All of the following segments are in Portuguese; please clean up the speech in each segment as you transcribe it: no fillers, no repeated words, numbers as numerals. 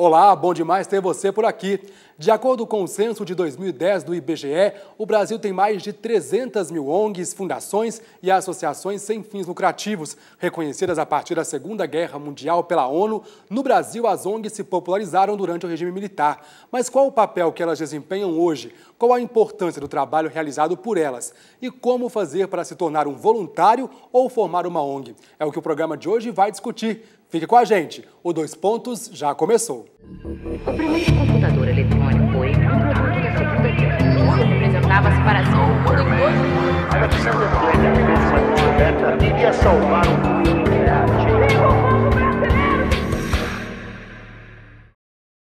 Olá, bom demais ter você por aqui. De acordo com o censo de 2010 do IBGE, o Brasil tem mais de 300 mil ONGs, fundações e associações sem fins lucrativos, reconhecidas a partir da Segunda Guerra Mundial pela ONU. No Brasil, as ONGs se popularizaram durante o regime militar. Mas qual o papel que elas desempenham hoje? Qual a importância do trabalho realizado por elas? E como fazer para se tornar um voluntário ou formar uma ONG? É o que o programa de hoje vai discutir. Fique com a gente, o Dois Pontos já começou. O primeiro computador eletrônico foi um produto da Segunda Guerra Mundial. Representava a separação do mundo em dois. Alexandre Graham fez uma descoberta que iria salvar o mundo.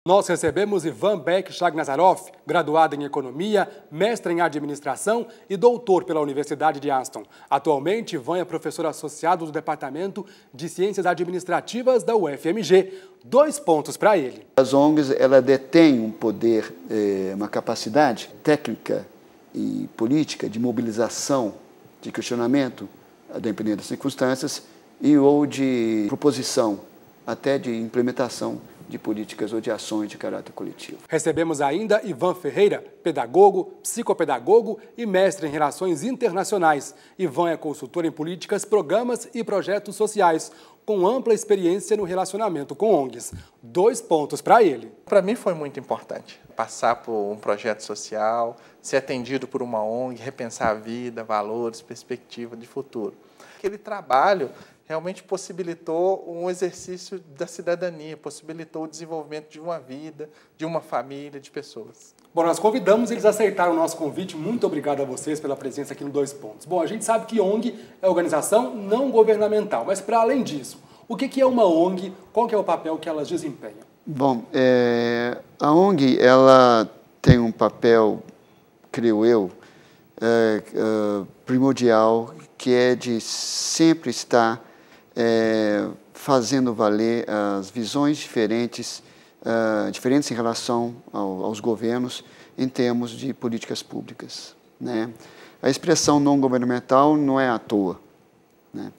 Nós recebemos Ivan Beck Shagnazarov, graduado em Economia, mestre em Administração e doutor pela Universidade de Aston. Atualmente, Ivan é professor associado do Departamento de Ciências Administrativas da UFMG. 2 pontos para ele. As ONGs, ela detêm um poder, uma capacidade técnica e política de mobilização, de questionamento, dependendo das circunstâncias, ou de proposição, até de implementação de políticas ou de ações de caráter coletivo. Recebemos ainda Ivan Ferreira, pedagogo, psicopedagogo e mestre em Relações Internacionais. Ivan é consultor em políticas, programas e projetos sociais, com ampla experiência no relacionamento com ONGs. 2 pontos para ele. Para mim foi muito importante passar por um projeto social, ser atendido por uma ONG, repensar a vida, valores, perspectiva de futuro. Aquele trabalho realmente possibilitou um exercício da cidadania, possibilitou o desenvolvimento de uma vida, de uma família, de pessoas. Bom, nós convidamos, eles aceitaram o nosso convite. Muito obrigado a vocês pela presença aqui no 2 Pontos. Bom, a gente sabe que ONG é organização não governamental, mas para além disso, o que é uma ONG? Qual que é o papel que elas desempenham? Bom, a ONG, ela tem um papel, creio eu, primordial, que é de sempre estar fazendo valer as visões diferentes em relação aos governos em termos de políticas públicas, né? A expressão não governamental não é à toa, né?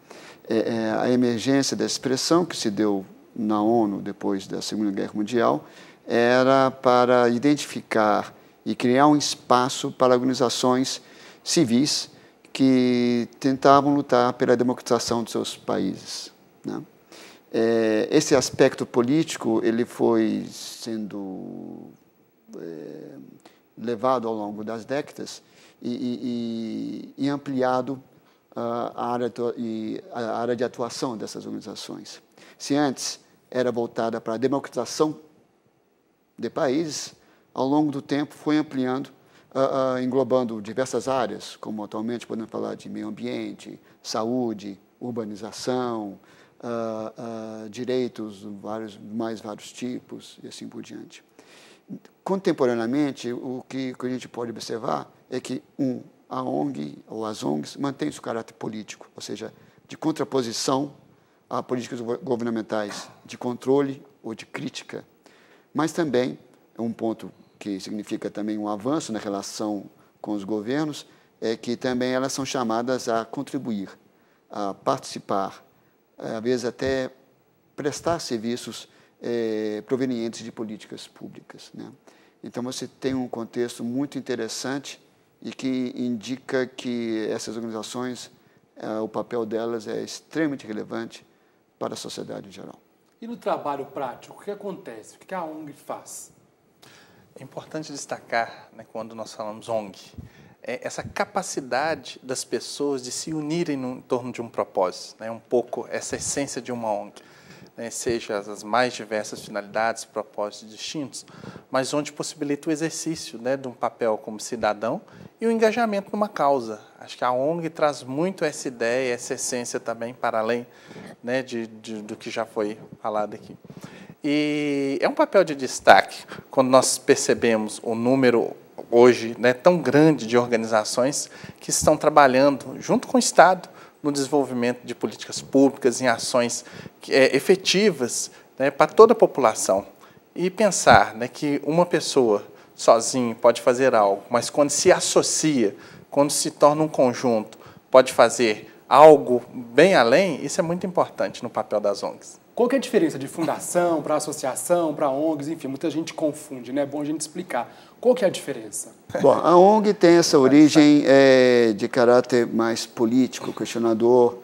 A emergência da expressão que se deu na ONU depois da Segunda Guerra Mundial era para identificar e criar um espaço para organizações civis que tentavam lutar pela democratização de seus países, né? Esse aspecto político ele foi sendo levado ao longo das décadas e ampliado a área de atuação dessas organizações. Se antes era voltada para a democratização de países, ao longo do tempo foi ampliando, englobando diversas áreas, como atualmente podemos falar de meio ambiente, saúde, urbanização, direitos, vários tipos e assim por diante. Contemporaneamente, o que a gente pode observar é que a ONG ou as ONGs mantêm seu caráter político, ou seja, de contraposição a políticas governamentais, de controle ou de crítica, mas também é um ponto que significa também um avanço na relação com os governos, é que também elas são chamadas a contribuir, a participar, às vezes até prestar serviços provenientes de políticas públicas, né? Então, você tem um contexto muito interessante e que indica que essas organizações, o papel delas é extremamente relevante para a sociedade em geral. E no trabalho prático, o que acontece? O que a ONG faz? É importante destacar, né, quando nós falamos ONG, essa capacidade das pessoas de se unirem em torno de um propósito, né, um pouco essa essência de uma ONG, né, seja as mais diversas finalidades, propósitos distintos, mas onde possibilita o exercício, né, de um papel como cidadão e o engajamento numa causa. Acho que a ONG traz muito essa ideia, essa essência também, para além, né, do que já foi falado aqui. E é um papel de destaque quando nós percebemos o número hoje, né, tão grande de organizações que estão trabalhando junto com o Estado no desenvolvimento de políticas públicas, em ações efetivas, né, para toda a população. E pensar, né, que uma pessoa sozinha pode fazer algo, mas quando se associa, quando se torna um conjunto, pode fazer algo bem além, isso é muito importante no papel das ONGs. Qual que é a diferença de fundação para associação, para ONGs, enfim, muita gente confunde, né? É bom a gente explicar. Qual que é a diferença? Bom, a ONG tem essa origem de caráter mais político, questionador,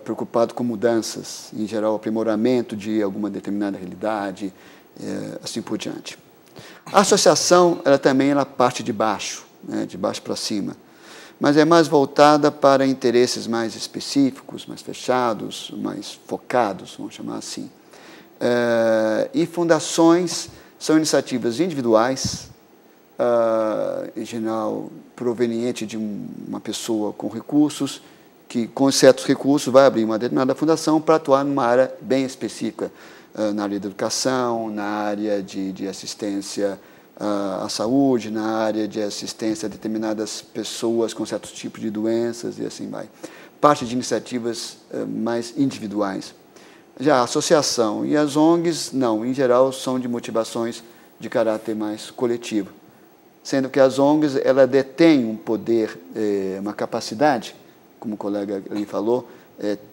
preocupado com mudanças, em geral, aprimoramento de alguma determinada realidade, assim por diante. A associação, ela parte de baixo, né, de baixo para cima, mas é mais voltada para interesses mais específicos, mais fechados, mais focados, vamos chamar assim. E fundações são iniciativas individuais, em geral, proveniente de uma pessoa com recursos, que com certos recursos vai abrir uma determinada fundação para atuar numa área bem específica, na área da educação, na área de assistência à saúde, na área de assistência a determinadas pessoas com certos tipos de doenças e assim vai. Parte de iniciativas mais individuais. Já a associação e as ONGs, não, em geral, são de motivações de caráter mais coletivo. Sendo que as ONGs, ela detêm um poder, uma capacidade, como o colega ali falou,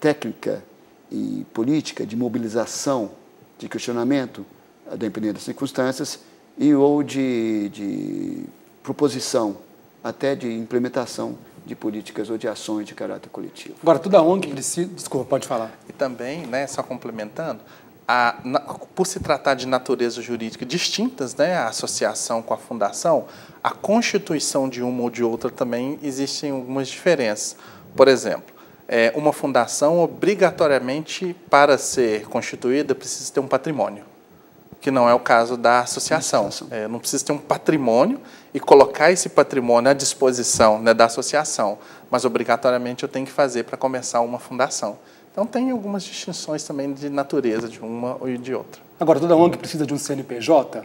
técnica e política de mobilização, de questionamento, dependendo das circunstâncias, ou de proposição, até de implementação de políticas ou de ações de caráter coletivo. Agora, toda ONG precisa... Desculpa, pode falar. E também, né, só complementando, por se tratar de natureza jurídica distintas, né, a associação com a fundação, a constituição de uma ou de outra também existem algumas diferenças. Por exemplo, uma fundação, obrigatoriamente, para ser constituída, precisa ter um patrimônio, que não é o caso da associação. Não precisa ter um patrimônio e colocar esse patrimônio à disposição, né, da associação, mas obrigatoriamente eu tenho que fazer para começar uma fundação. Então, tem algumas distinções também de natureza de uma ou de outra. Agora, toda ONG precisa de um CNPJ?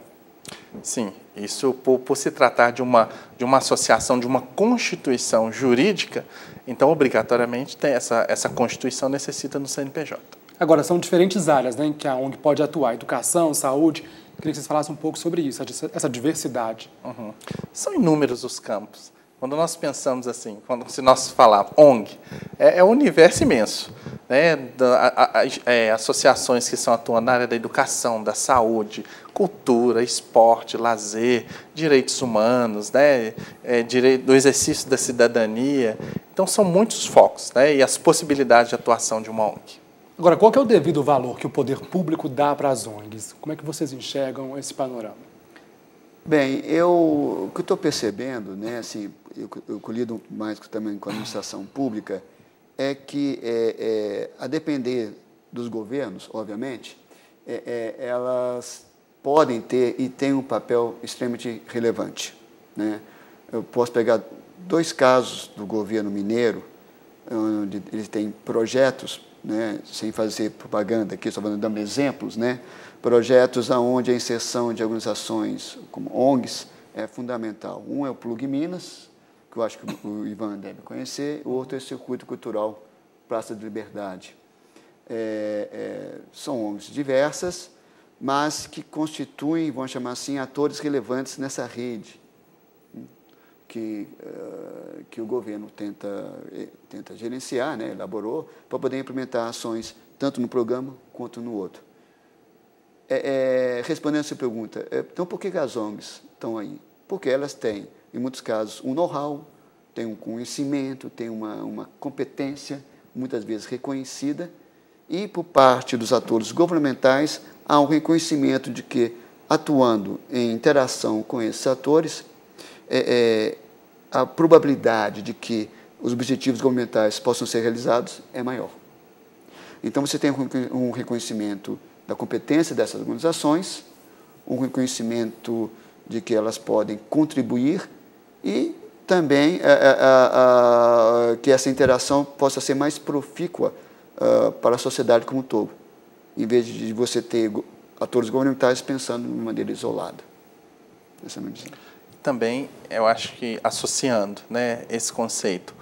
Sim, isso por se tratar de uma associação, de uma constituição jurídica, então, obrigatoriamente, essa constituição necessita do CNPJ. Agora, são diferentes áreas, né, em que a ONG pode atuar: educação, saúde. Queria que vocês falassem um pouco sobre isso, essa diversidade. Uhum. São inúmeros os campos. Quando nós pensamos assim, se nós falar ONG, é um universo imenso, né? Associações que atuam na área da educação, da saúde, cultura, esporte, lazer, direitos humanos, né? Do exercício da cidadania. Então, são muitos focos, né? E as possibilidades de atuação de uma ONG. Agora, qual que é o devido valor que o poder público dá para as ONGs? Como é que vocês enxergam esse panorama? Bem, o que eu estou percebendo, né, assim, eu lido mais também com a administração pública, é que, a depender dos governos, obviamente, elas podem ter e têm um papel extremamente relevante, né? Eu posso pegar 2 casos do governo mineiro, onde eles têm projetos, né, sem fazer propaganda aqui, só dando exemplos, né, projetos onde a inserção de organizações como ONGs é fundamental. Um é o Plug Minas, que eu acho que o Ivan deve conhecer, o outro é o Circuito Cultural Praça da Liberdade. São ONGs diversas, mas que constituem, vamos chamar assim, atores relevantes nessa rede que o governo tenta gerenciar, né, elaborou, para poder implementar ações tanto no programa quanto no outro. Respondendo a essa pergunta, então por que as ONGs estão aí? Porque elas têm, em muitos casos, um know-how, têm um conhecimento, têm uma competência, muitas vezes reconhecida, e por parte dos atores governamentais há um reconhecimento de que, atuando em interação com esses atores, a probabilidade de que os objetivos governamentais possam ser realizados é maior. Então, você tem um reconhecimento da competência dessas organizações, um reconhecimento de que elas podem contribuir e também que essa interação possa ser mais profícua para a sociedade como um todo, em vez de você ter atores governamentais pensando de uma maneira isolada. Essa é a minha visão. Também, eu acho que associando, né, esse conceito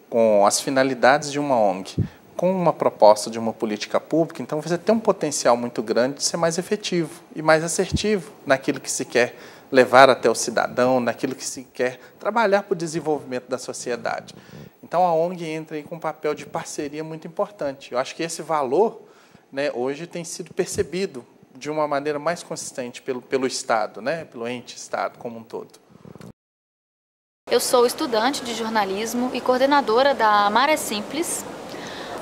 com as finalidades de uma ONG, com uma proposta de uma política pública, então você tem um potencial muito grande de ser mais efetivo e mais assertivo naquilo que se quer levar até o cidadão, naquilo que se quer trabalhar para o desenvolvimento da sociedade. Então, a ONG entra aí com um papel de parceria muito importante. Eu acho que esse valor né, hoje tem sido percebido de uma maneira mais consistente pelo Estado, né, pelo ente Estado como um todo. Eu sou estudante de jornalismo e coordenadora da Maré Simples.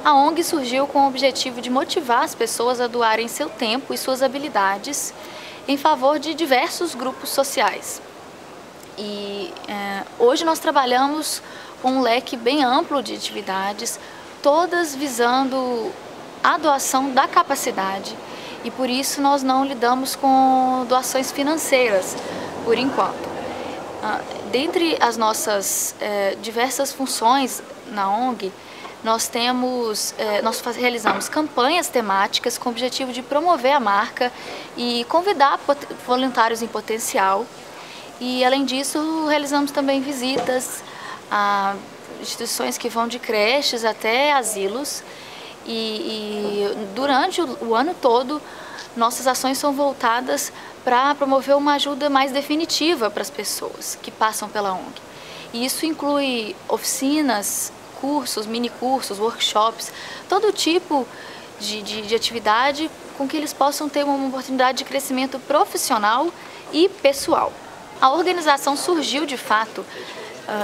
A ONG surgiu com o objetivo de motivar as pessoas a doarem seu tempo e suas habilidades em favor de diversos grupos sociais. E hoje nós trabalhamos com um leque bem amplo de atividades, todas visando a doação da capacidade, e por isso nós não lidamos com doações financeiras, por enquanto. Dentre as nossas diversas funções na ONG, nós realizamos campanhas temáticas com o objetivo de promover a marca e convidar voluntários em potencial. E, além disso, realizamos também visitas a instituições que vão de creches até asilos. E durante o ano todo, nossas ações são voltadas para promover uma ajuda mais definitiva para as pessoas que passam pela ONG. E isso inclui oficinas, cursos, mini-cursos, workshops, todo tipo de atividade com que eles possam ter uma oportunidade de crescimento profissional e pessoal. A organização surgiu, de fato,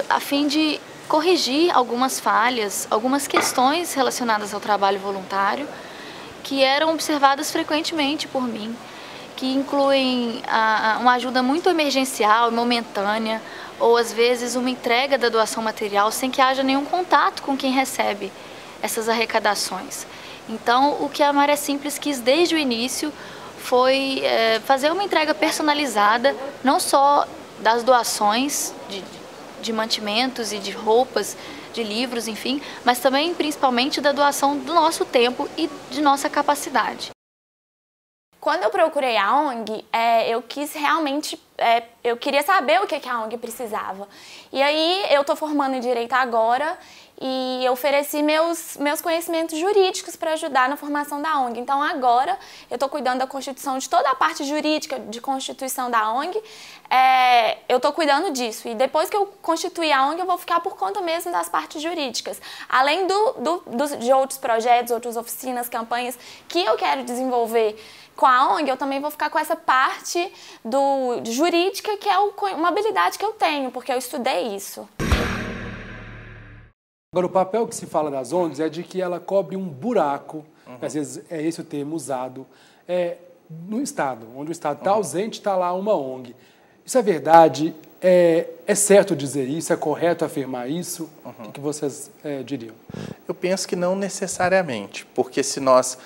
a fim de corrigir algumas falhas, algumas questões relacionadas ao trabalho voluntário que eram observadas frequentemente por mim, que incluem uma ajuda muito emergencial, momentânea, ou às vezes uma entrega da doação material sem que haja nenhum contato com quem recebe essas arrecadações. Então, o que a Maré Simples quis desde o início foi fazer uma entrega personalizada, não só das doações de mantimentos e de roupas, de livros, enfim, mas também principalmente da doação do nosso tempo e de nossa capacidade. Quando eu procurei a ONG, eu quis realmente, eu queria saber o que a ONG precisava. E aí eu estou formando em Direito agora e eu ofereci meus conhecimentos jurídicos para ajudar na formação da ONG. Então agora eu estou cuidando da constituição, de toda a parte jurídica de constituição da ONG, eu estou cuidando disso. E depois que eu constituir a ONG, eu vou ficar por conta mesmo das partes jurídicas. Além de outros projetos, outras oficinas, campanhas que eu quero desenvolver com a ONG, eu também vou ficar com essa parte jurídica, que é uma habilidade que eu tenho, porque eu estudei isso. Agora, o papel que se fala das ONGs é de que ela cobre um buraco, às vezes é esse o termo usado, no Estado, onde o Estado está ausente, está lá uma ONG. Isso é verdade? É certo dizer isso? É correto afirmar isso? O que vocês diriam? Eu penso que não necessariamente, porque se nós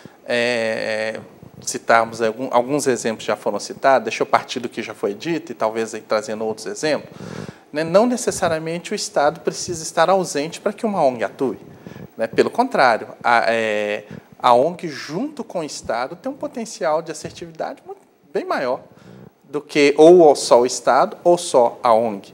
citarmos alguns exemplos já foram citados, deixa eu partir do que já foi dito e talvez aí trazendo outros exemplos, né? Não necessariamente o Estado precisa estar ausente para que uma ONG atue, né? Pelo contrário, a ONG junto com o Estado tem um potencial de assertividade bem maior do que ou só o Estado ou só a ONG.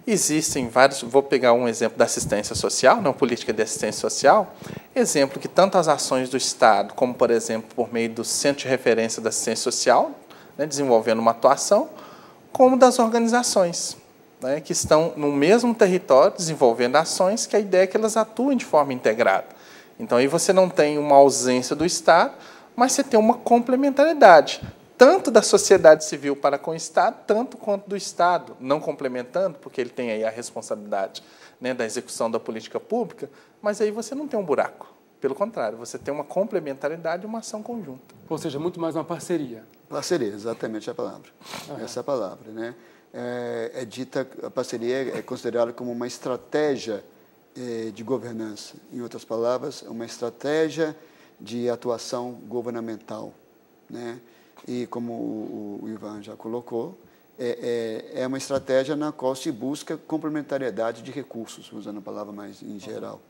Existem vários, vou pegar um exemplo da assistência social, não política de assistência social, exemplo que tanto as ações do Estado, como, por exemplo, por meio do Centro de Referência da Assistência Social, né, desenvolvendo uma atuação, como das organizações, né, que estão no mesmo território, desenvolvendo ações, que a ideia é que elas atuem de forma integrada. Então, aí você não tem uma ausência do Estado, mas você tem uma complementariedade, tanto da sociedade civil para com o Estado, tanto quanto do Estado, não complementando, porque ele tem aí a responsabilidade, né, da execução da política pública, mas aí você não tem um buraco. Pelo contrário, você tem uma complementariedade e uma ação conjunta. Ou seja, muito mais uma parceria. Parceria, exatamente a palavra. Essa é a palavra, né? A parceria é considerada como uma estratégia de governança. Em outras palavras, uma estratégia de atuação governamental, né? E como o Ivan já colocou, é uma estratégia na qual se busca complementariedade de recursos, usando a palavra mais em geral.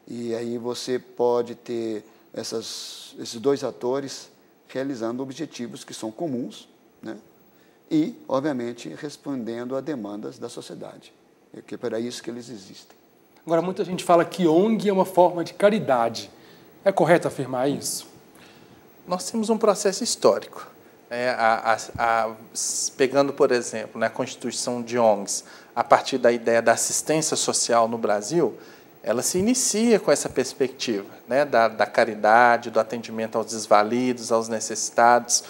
E aí você pode ter esses dois atores realizando objetivos que são comuns, né? E, obviamente, respondendo a demandas da sociedade, que é para isso que eles existem. Agora, muita gente fala que ONG é uma forma de caridade. É correto afirmar isso? Nós temos um processo histórico. Pegando, por exemplo, na Constituição de ONGs, a partir da ideia da assistência social no Brasil, ela se inicia com essa perspectiva, né, da caridade, do atendimento aos desvalidos, aos necessitados,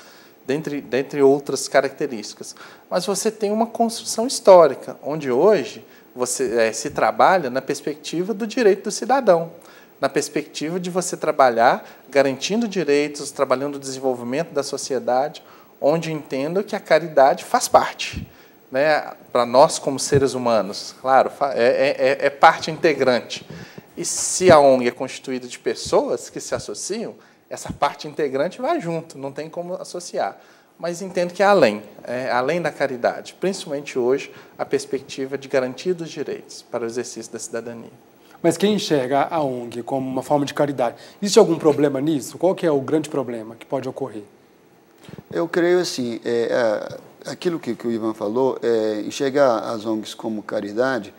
dentre outras características. Mas você tem uma construção histórica, onde hoje você se trabalha na perspectiva do direito do cidadão, na perspectiva de você trabalhar garantindo direitos, trabalhando o desenvolvimento da sociedade, onde entendo que a caridade faz parte, né, para nós como seres humanos, claro, é parte integrante. E se a ONG é constituída de pessoas que se associam, essa parte integrante vai junto, não tem como associar. Mas entendo que é além da caridade, principalmente hoje, a perspectiva de garantia dos direitos para o exercício da cidadania. Mas quem enxerga a ONG como uma forma de caridade, existe algum problema nisso? Qual que é o grande problema que pode ocorrer? Eu creio assim, aquilo que o Ivan falou, enxergar as ONGs como caridade,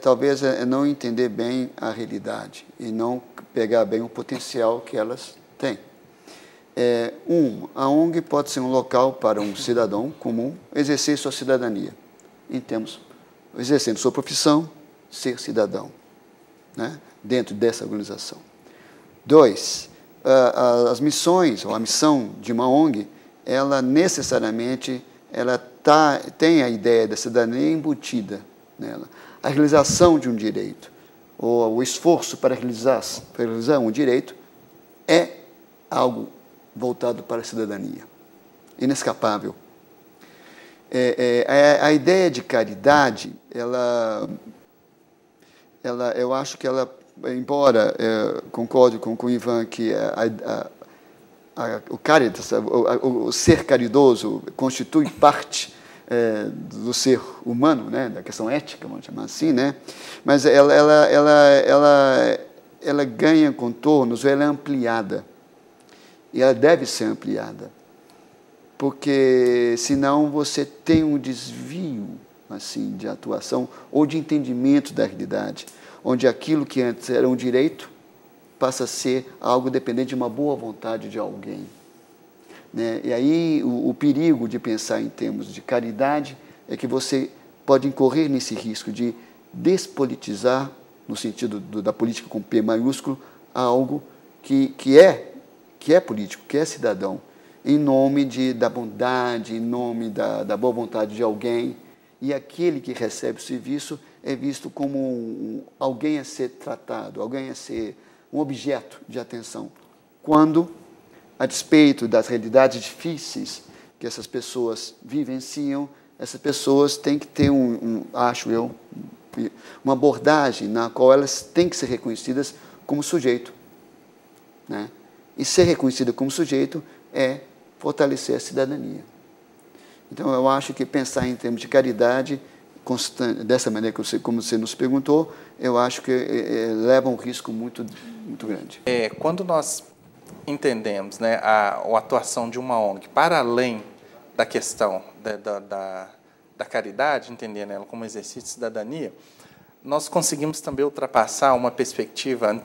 talvez não entender bem a realidade e não pegar bem o potencial que elas têm. A ONG pode ser um local para um cidadão comum exercer sua cidadania, em termos, exercendo sua profissão, ser cidadão, né, dentro dessa organização. 2, as missões, ou a missão de uma ONG, ela necessariamente tem a ideia da cidadania embutida nela. A realização de um direito, ou o esforço para realizar um direito, é algo voltado para a cidadania, inescapável. A ideia de caridade, eu acho que ela, embora concordo com o Ivan que o caritas, o ser caridoso constitui parte do ser humano, né, da questão ética, vamos chamar assim, né, mas ela ganha contornos, ela é ampliada. E ela deve ser ampliada, porque senão você tem um desvio assim, de atuação ou de entendimento da realidade, onde aquilo que antes era um direito passa a ser algo dependente de uma boa vontade de alguém, né? E aí o perigo de pensar em termos de caridade é que você pode incorrer nesse risco de despolitizar, no sentido da política com P maiúsculo, algo que é político, que é cidadão, em nome da bondade, em nome da boa vontade de alguém, e aquele que recebe o serviço é visto como alguém a ser tratado, alguém a ser um objeto de atenção, quando, a despeito das realidades difíceis que essas pessoas vivenciam, essas pessoas têm que ter, acho eu, uma abordagem na qual elas têm que ser reconhecidas como sujeito, né? E ser reconhecida como sujeito é fortalecer a cidadania. Então, eu acho que pensar em termos de caridade, dessa maneira como você nos perguntou, eu acho que leva um risco muito, muito grande. Quando nós entendemos, né, a atuação de uma ONG para além da questão da caridade, entendendo ela como exercício de cidadania, nós conseguimos também ultrapassar uma perspectiva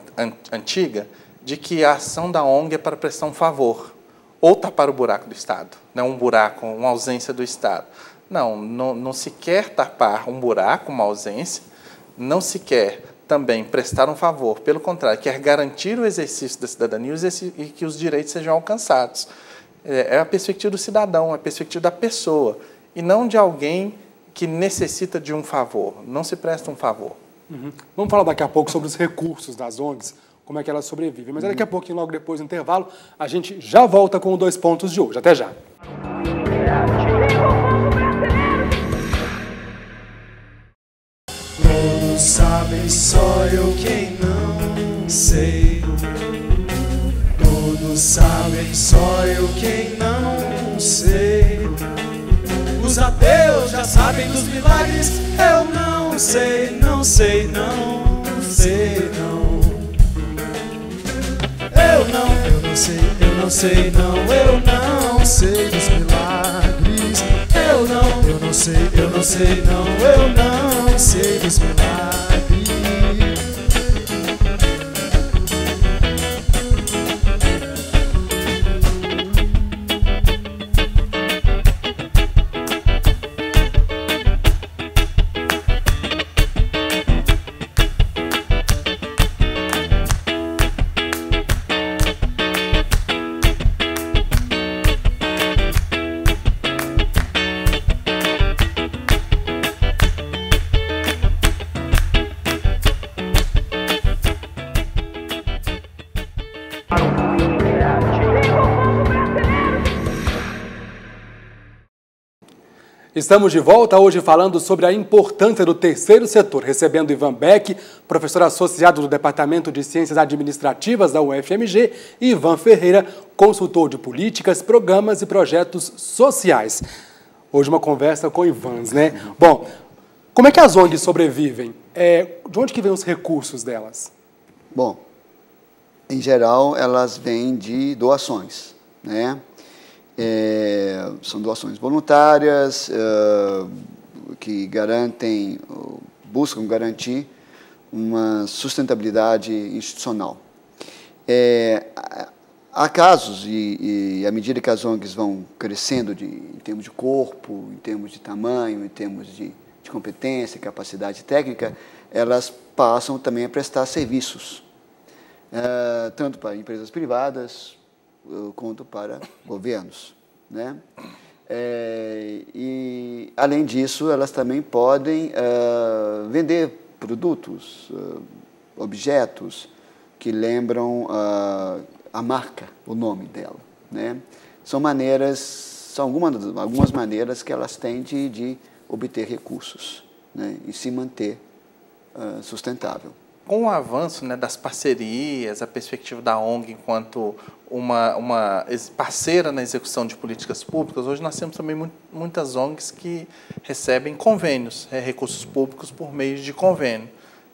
antiga de que a ação da ONG é para prestar um favor, ou tapar o buraco do Estado, né? Um buraco, uma ausência do Estado. Não se quer tapar um buraco, uma ausência, não se quer também prestar um favor, pelo contrário, quer garantir o exercício da cidadania e que os direitos sejam alcançados. É a perspectiva do cidadão, é a perspectiva da pessoa, e não de alguém que necessita de um favor, não se presta um favor. Uhum. Vamos falar daqui a pouco sobre os recursos das ONGs, como é que elas sobrevivem. Mas daqui a pouquinho, logo depois do intervalo, a gente já volta com os 2 pontos de hoje. Até já. Todos sabem, só eu quem não sei. Todos sabem, só eu quem não sei. Os ateus já sabem dos milagres, eu não sei, não sei, não sei, não. Eu não sei, eu não sei, não, eu não sei dos milagres. Eu não sei, eu não sei, não, eu não sei dos milagres. Estamos de volta hoje falando sobre a importância do terceiro setor, recebendo Ivan Beck, professor associado do Departamento de Ciências Administrativas da UFMG, e Ivan Ferreira, consultor de políticas, programas e projetos sociais. Hoje uma conversa com Ivans, né? Bom, como é que as ONGs sobrevivem? De onde que vêm os recursos delas? Bom, em geral, elas vêm de doações, né? São doações voluntárias que buscam garantir uma sustentabilidade institucional. Há casos, e à medida que as ONGs vão crescendo em termos de corpo, em termos de tamanho, em termos de competência, capacidade técnica, elas passam também a prestar serviços, tanto para empresas privadas, quanto para governos, né? E, além disso, elas também podem vender produtos, objetos que lembram a marca, o nome dela, né? São algumas maneiras que elas têm de obter recursos, né? E se manter sustentável. Com o avanço, né, das parcerias, a perspectiva da ONG enquanto uma parceira na execução de políticas públicas, hoje nós temos também muitas ONGs que recebem convênios, recursos públicos por meio de convênio,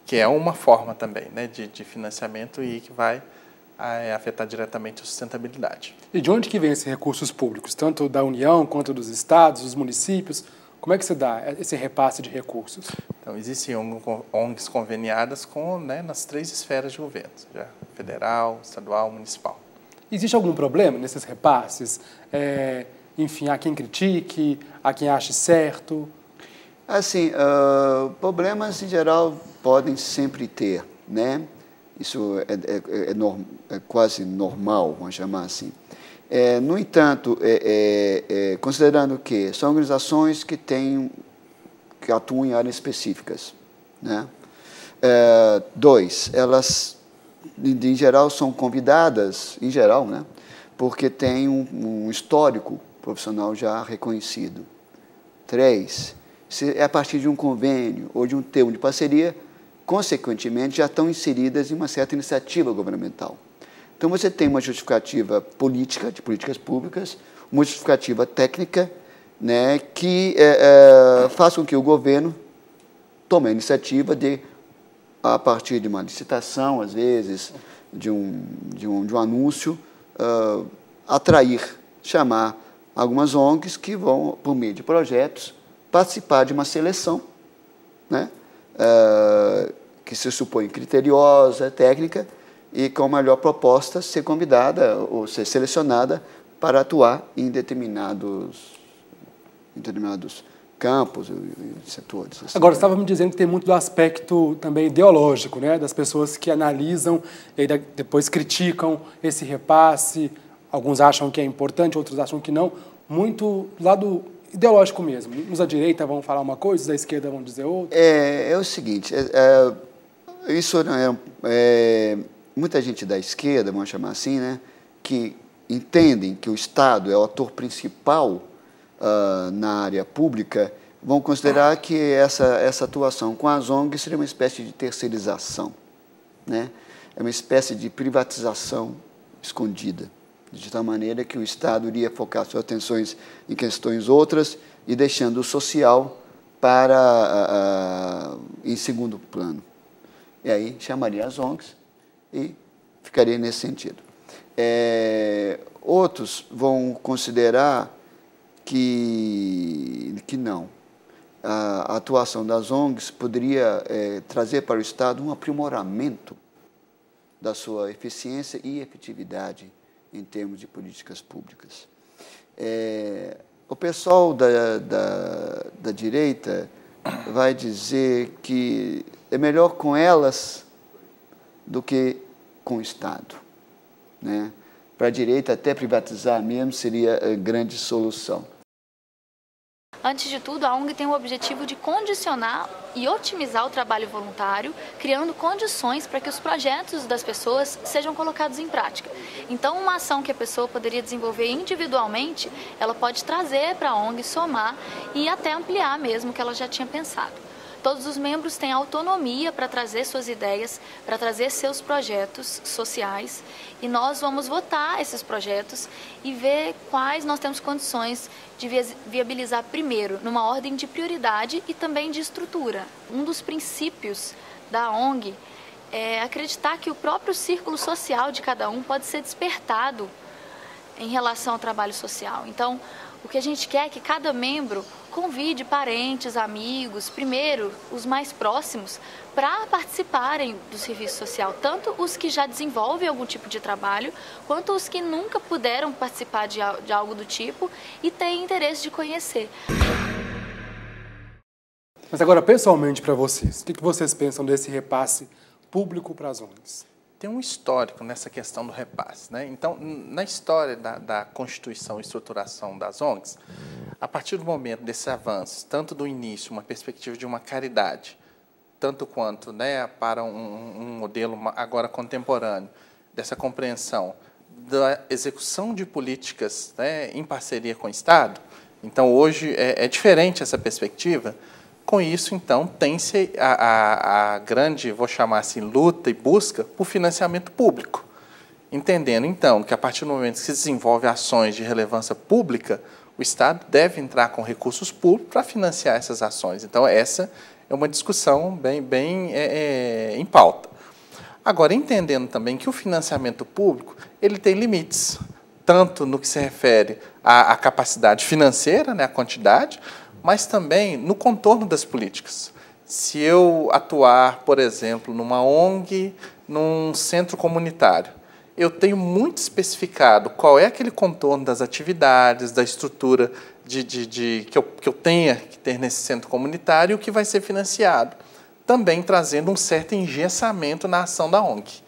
que é uma forma também, né, de financiamento e que vai afetar diretamente a sustentabilidade. E de onde que vêm esses recursos públicos, tanto da União quanto dos estados, dos municípios? Como é que se dá esse repasse de recursos? Então, existem ONGs conveniadas nas 3 esferas de governo, seja federal, estadual, municipal. Existe algum problema nesses repasses? Enfim, há quem critique, há quem ache certo? Assim, problemas, em geral, podem sempre ter, né? Isso é quase normal, vamos chamar assim. No entanto, considerando que são organizações que atuam em áreas específicas, né? 2, elas, em geral, são convidadas, em geral, né? Porque têm um histórico profissional já reconhecido. 3, se é a partir de um convênio ou de um termo de parceria, consequentemente, já estão inseridas em uma certa iniciativa governamental. Então, você tem uma justificativa política, de políticas públicas, uma justificativa técnica, né, que faz com que o governo tome a iniciativa de, a partir de uma licitação, às vezes, de um anúncio, chamar algumas ONGs que vão, por meio de projetos, participar de uma seleção, né, que se supõe criteriosa, técnica, e com a melhor proposta ser convidada ou ser selecionada para atuar em determinados campos e setores. Assim. Agora, você estava me dizendo que tem muito do aspecto também ideológico, né? Das pessoas que analisam e depois criticam esse repasse. Alguns acham que é importante, outros acham que não. Muito do lado ideológico mesmo. Uns da direita vão falar uma coisa, os da esquerda vão dizer outra. É o seguinte, isso muita gente da esquerda, vamos chamar assim, né, que entendem que o Estado é o ator principal na área pública, vão considerar que essa atuação com as ONGs seria uma espécie de terceirização, né? É uma espécie de privatização escondida, de tal maneira que o Estado iria focar suas atenções em questões outras e deixando o social em segundo plano. E aí chamaria as ONGs e ficaria nesse sentido. Outros vão considerar que não. A atuação das ONGs poderia trazer para o Estado um aprimoramento da sua eficiência e efetividade em termos de políticas públicas. O pessoal da direita vai dizer que é melhor com elas do que com o Estado, né? Para a direita, até privatizar mesmo seria a grande solução. Antes de tudo, a ONG tem o objetivo de condicionar e otimizar o trabalho voluntário, criando condições para que os projetos das pessoas sejam colocados em prática. Então, uma ação que a pessoa poderia desenvolver individualmente, ela pode trazer para a ONG, somar e até ampliar mesmo o que ela já tinha pensado. Todos os membros têm autonomia para trazer suas ideias, para trazer seus projetos sociais, e nós vamos votar esses projetos e ver quais nós temos condições de viabilizar primeiro, numa ordem de prioridade e também de estrutura. Um dos princípios da ONG é acreditar que o próprio círculo social de cada um pode ser despertado em relação ao trabalho social. Então, o que a gente quer é que cada membro convide parentes, amigos, primeiro os mais próximos, para participarem do serviço social, tanto os que já desenvolvem algum tipo de trabalho, quanto os que nunca puderam participar de algo do tipo e têm interesse de conhecer. Mas agora, pessoalmente, para vocês, o que vocês pensam desse repasse público para as ONGs? Tem um histórico nessa questão do repasse, né? Então, na história da constituição e estruturação das ONGs, a partir do momento desses avanços, tanto do início, uma perspectiva de uma caridade, tanto quanto, né, para um modelo agora contemporâneo, dessa compreensão da execução de políticas, né, em parceria com o Estado, então hoje é diferente essa perspectiva. Com isso, então, tem-se a grande, vou chamar assim, luta e busca por financiamento público. Entendendo, então, que a partir do momento que se desenvolve ações de relevância pública, o Estado deve entrar com recursos públicos para financiar essas ações. Então, essa é uma discussão bem em pauta. Agora, entendendo também que o financiamento público ele tem limites, tanto no que se refere à capacidade financeira, né, a quantidade, mas também no contorno das políticas. Se eu atuar, por exemplo, numa ONG, num centro comunitário, eu tenho muito especificado qual é aquele contorno das atividades, da estrutura que eu tenha que ter nesse centro comunitário e o que vai ser financiado, também trazendo um certo engessamento na ação da ONG.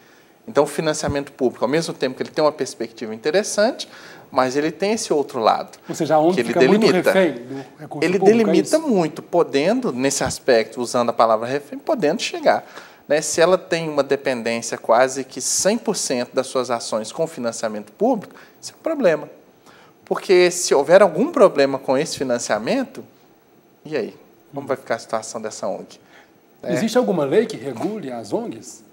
Então, o financiamento público, ao mesmo tempo que ele tem uma perspectiva interessante, mas ele tem esse outro lado. Ou seja, a ONG fica muito refém do recurso ele público, delimita muito, podendo, nesse aspecto, usando a palavra refém, podendo chegar. Né? Se ela tem uma dependência quase que 100% das suas ações com financiamento público, isso é um problema. Porque se houver algum problema com esse financiamento, e aí? Como vai ficar a situação dessa ONG? Existe alguma lei que regule as ONGs?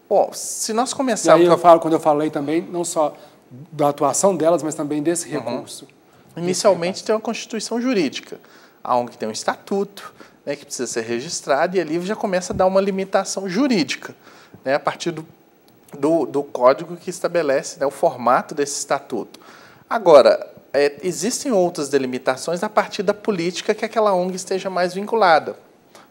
Bom, se nós começarmos... E aí quando eu falei também, não só da atuação delas, mas também desse recurso. Inicialmente tem uma constituição jurídica. A ONG tem um estatuto, né, que precisa ser registrado, e ali já começa a dar uma limitação jurídica, né, a partir do código que estabelece, né, o formato desse estatuto. Agora, existem outras delimitações a partir da política que aquela ONG esteja mais vinculada.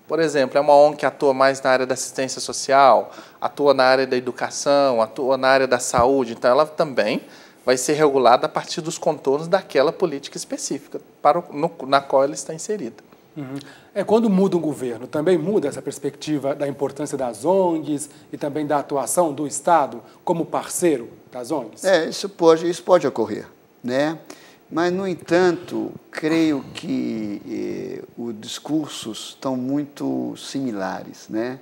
Por exemplo, é uma ONG que atua mais na área da assistência social, atua na área da educação, atua na área da saúde, então ela também vai ser regulada a partir dos contornos daquela política específica na qual ela está inserida. Quando muda um governo, também muda essa perspectiva da importância das ONGs e também da atuação do Estado como parceiro das ONGs? Isso pode ocorrer, né? Mas, no entanto, creio que os discursos estão muito similares, né?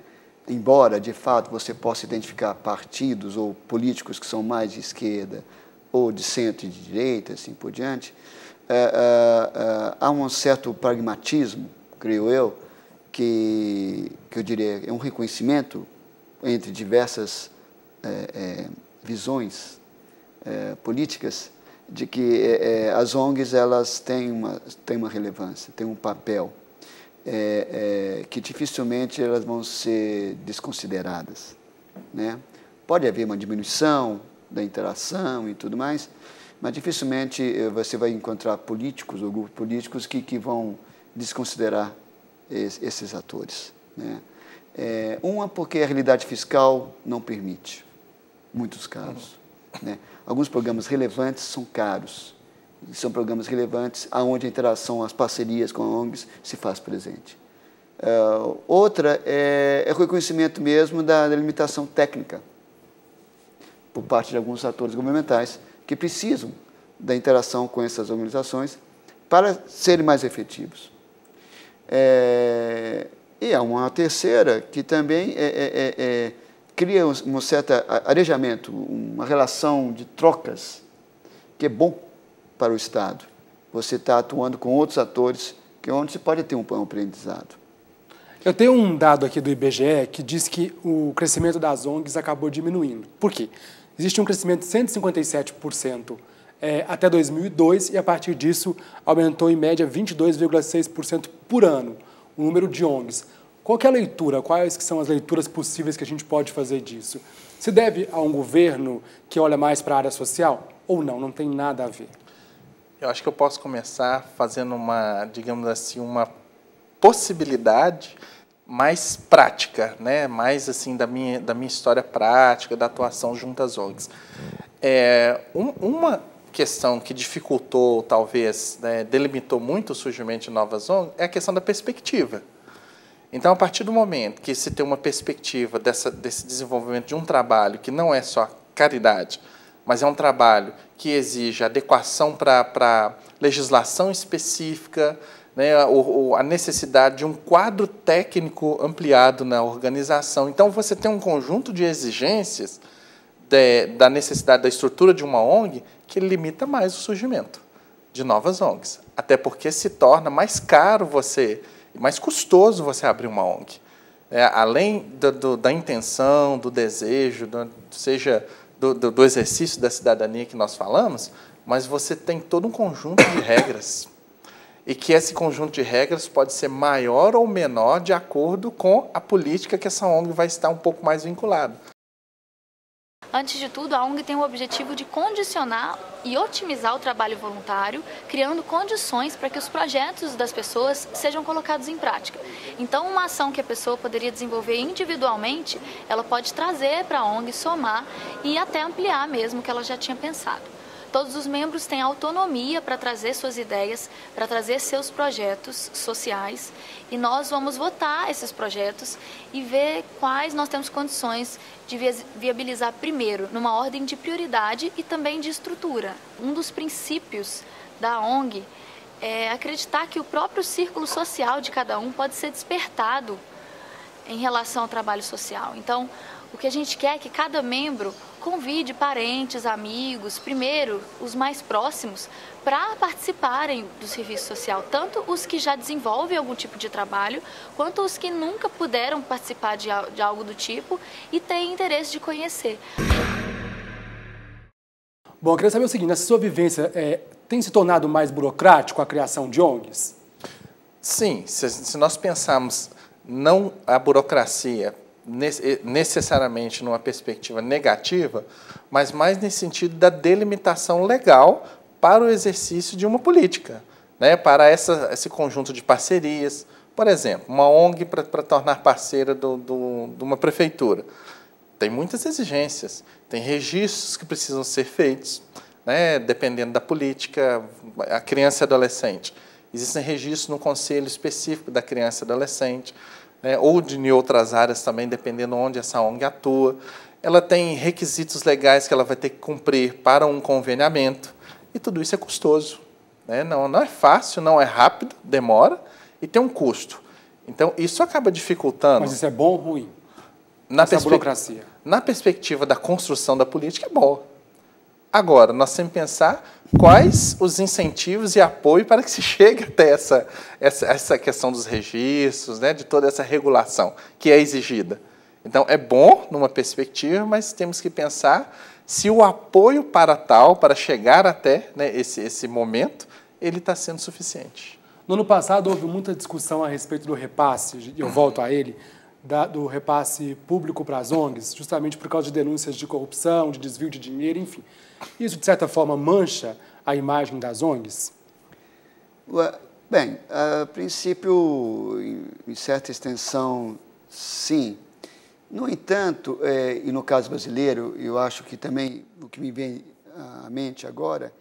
Embora, de fato, você possa identificar partidos ou políticos que são mais de esquerda ou de centro e de direita, assim por diante, há um certo pragmatismo, creio eu, que eu diria é um reconhecimento entre diversas visões políticas, de que as ONGs elas têm uma relevância, têm um papel que dificilmente elas vão ser desconsideradas, né? Pode haver uma diminuição da interação e tudo mais, mas dificilmente você vai encontrar políticos ou grupos políticos que vão desconsiderar esses atores, né? Porque a realidade fiscal não permite, em muitos casos, né? Alguns programas relevantes são caros, são programas relevantes onde a interação, as parcerias com ONGs se faz presente. Outra é o reconhecimento mesmo da limitação técnica por parte de alguns atores governamentais que precisam da interação com essas organizações para serem mais efetivos. E há uma terceira que também cria um certo arejamento, uma relação de trocas que é bom para o Estado. Você está atuando com outros atores, que é onde se pode ter um aprendizado. Eu tenho um dado aqui do IBGE que diz que o crescimento das ONGs acabou diminuindo. Por quê? Existe um crescimento de 157% até 2002 e, a partir disso, aumentou em média 22,6% por ano o número de ONGs. Qual que é a leitura? Quais que são as leituras possíveis que a gente pode fazer disso? Se deve a um governo que olha mais para a área social ou não? Não tem nada a ver. Eu acho que eu posso começar fazendo uma, digamos assim, uma possibilidade mais prática, né? Mais assim da minha história prática, da atuação junto às ONGs. Uma questão que dificultou, talvez, né, delimitou muito o surgimento de novas ONGs é a questão da perspectiva. Então, a partir do momento que se tem uma perspectiva desse desenvolvimento de um trabalho que não é só caridade, mas é um trabalho que exige adequação para legislação específica, né, a necessidade de um quadro técnico ampliado na organização. Então, você tem um conjunto de exigências da necessidade da estrutura de uma ONG que limita mais o surgimento de novas ONGs. Até porque se torna mais caro mais custoso você abrir uma ONG. Além da intenção, do desejo, seja do exercício da cidadania que nós falamos, mas você tem todo um conjunto de regras. E que esse conjunto de regras pode ser maior ou menor de acordo com a política que essa ONG vai estar um pouco mais vinculada. Antes de tudo, a ONG tem o objetivo de condicionar e otimizar o trabalho voluntário, criando condições para que os projetos das pessoas sejam colocados em prática. Então, uma ação que a pessoa poderia desenvolver individualmente, ela pode trazer para a ONG, somar e até ampliar mesmo o que ela já tinha pensado. Todos os membros têm autonomia para trazer suas ideias, para trazer seus projetos sociais, e nós vamos votar esses projetos e ver quais nós temos condições de viabilizar primeiro, numa ordem de prioridade e também de estrutura. Um dos princípios da ONG é acreditar que o próprio círculo social de cada um pode ser despertado em relação ao trabalho social. Então, o que a gente quer é que cada membro convide parentes, amigos, primeiro os mais próximos, para participarem do serviço social, tanto os que já desenvolvem algum tipo de trabalho, quanto os que nunca puderam participar de algo do tipo e têm interesse de conhecer. Bom, eu queria saber o seguinte, nessa sua vivência, tem se tornado mais burocrático a criação de ONGs? Sim, se nós pensarmos não a burocracia necessariamente numa perspectiva negativa, mas mais nesse sentido da delimitação legal para o exercício de uma política, né? Para esse conjunto de parcerias. Por exemplo, uma ONG para tornar parceira de uma prefeitura. Tem muitas exigências, tem registros que precisam ser feitos, né? Dependendo da política, a criança e adolescente. Existem registros no conselho específico da criança e adolescente, ou em outras áreas também, dependendo onde essa ONG atua. Ela tem requisitos legais que ela vai ter que cumprir para um conveniamento, e tudo isso é custoso. Não é fácil, não é rápido, demora, e tem um custo. Então, isso acaba dificultando... Mas isso é bom ou ruim? Essa burocracia? Na perspectiva da construção da política, é bom. Agora, nós temos que pensar quais os incentivos e apoio para que se chegue até essa questão dos registros, né, de toda essa regulação que é exigida. Então, é bom numa perspectiva, mas temos que pensar se o apoio para chegar até, né, esse momento, ele está sendo suficiente. No ano passado, houve muita discussão a respeito do repasse, eu volto a ele, do repasse público para as ONGs, justamente por causa de denúncias de corrupção, de desvio de dinheiro, enfim. Isso, de certa forma, mancha a imagem das ONGs? Bem, a princípio, em certa extensão, sim. No entanto, e no caso brasileiro, eu acho que também o que me vem à mente agora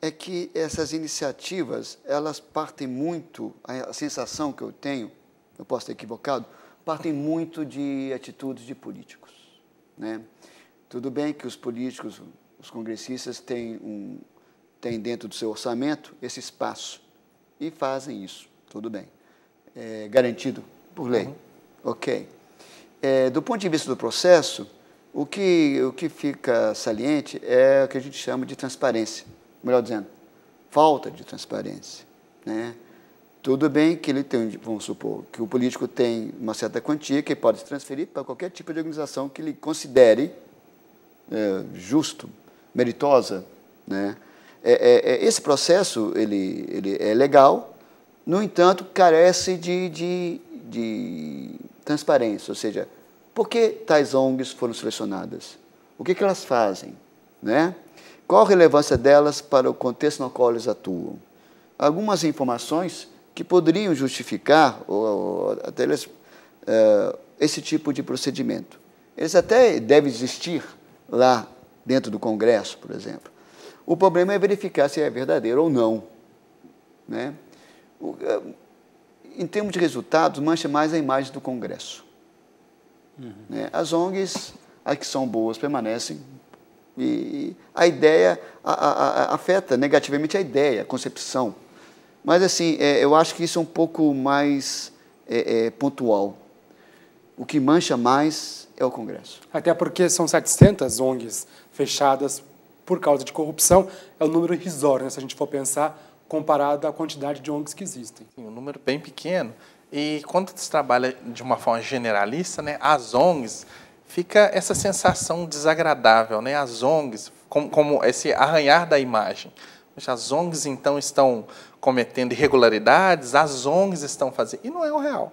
é que essas iniciativas, elas partem muito, a sensação que eu tenho, eu posso estar equivocado, partem muito de atitudes de políticos, né? Tudo bem que os políticos, os congressistas têm dentro do seu orçamento esse espaço e fazem isso. Tudo bem. É garantido por lei. Ok. Do ponto de vista do processo, o que fica saliente é o que a gente chama de transparência. Melhor dizendo, falta de transparência, né? Tudo bem que ele tem, vamos supor, que o político tem uma certa quantia que ele pode transferir para qualquer tipo de organização que ele considere justo, meritosa, né? Esse processo ele é legal, no entanto, carece de transparência, ou seja, por que tais ONGs foram selecionadas? O que elas fazem, né? Qual a relevância delas para o contexto no qual eles atuam? Algumas informações que poderiam justificar ou até esse tipo de procedimento. Eles até devem existir lá dentro do Congresso, por exemplo. O problema é verificar se é verdadeiro ou não, né? Em termos de resultados, mancha mais a imagem do Congresso. Né? As ONGs, as que são boas, permanecem. E a ideia afeta negativamente a ideia, a concepção. Mas, assim, eu acho que isso é um pouco mais pontual. O que mancha mais é o Congresso. Até porque são 700 ONGs fechadas por causa de corrupção. É um número irrisório, né, se a gente for pensar, comparado à quantidade de ONGs que existem. Um número bem pequeno. E quando se trabalha de uma forma generalista, né, as ONGs, fica essa sensação desagradável, né? As ONGs, como esse arranhar da imagem. As ONGs, então, estão cometendo irregularidades, as ONGs estão fazendo... E não é o real,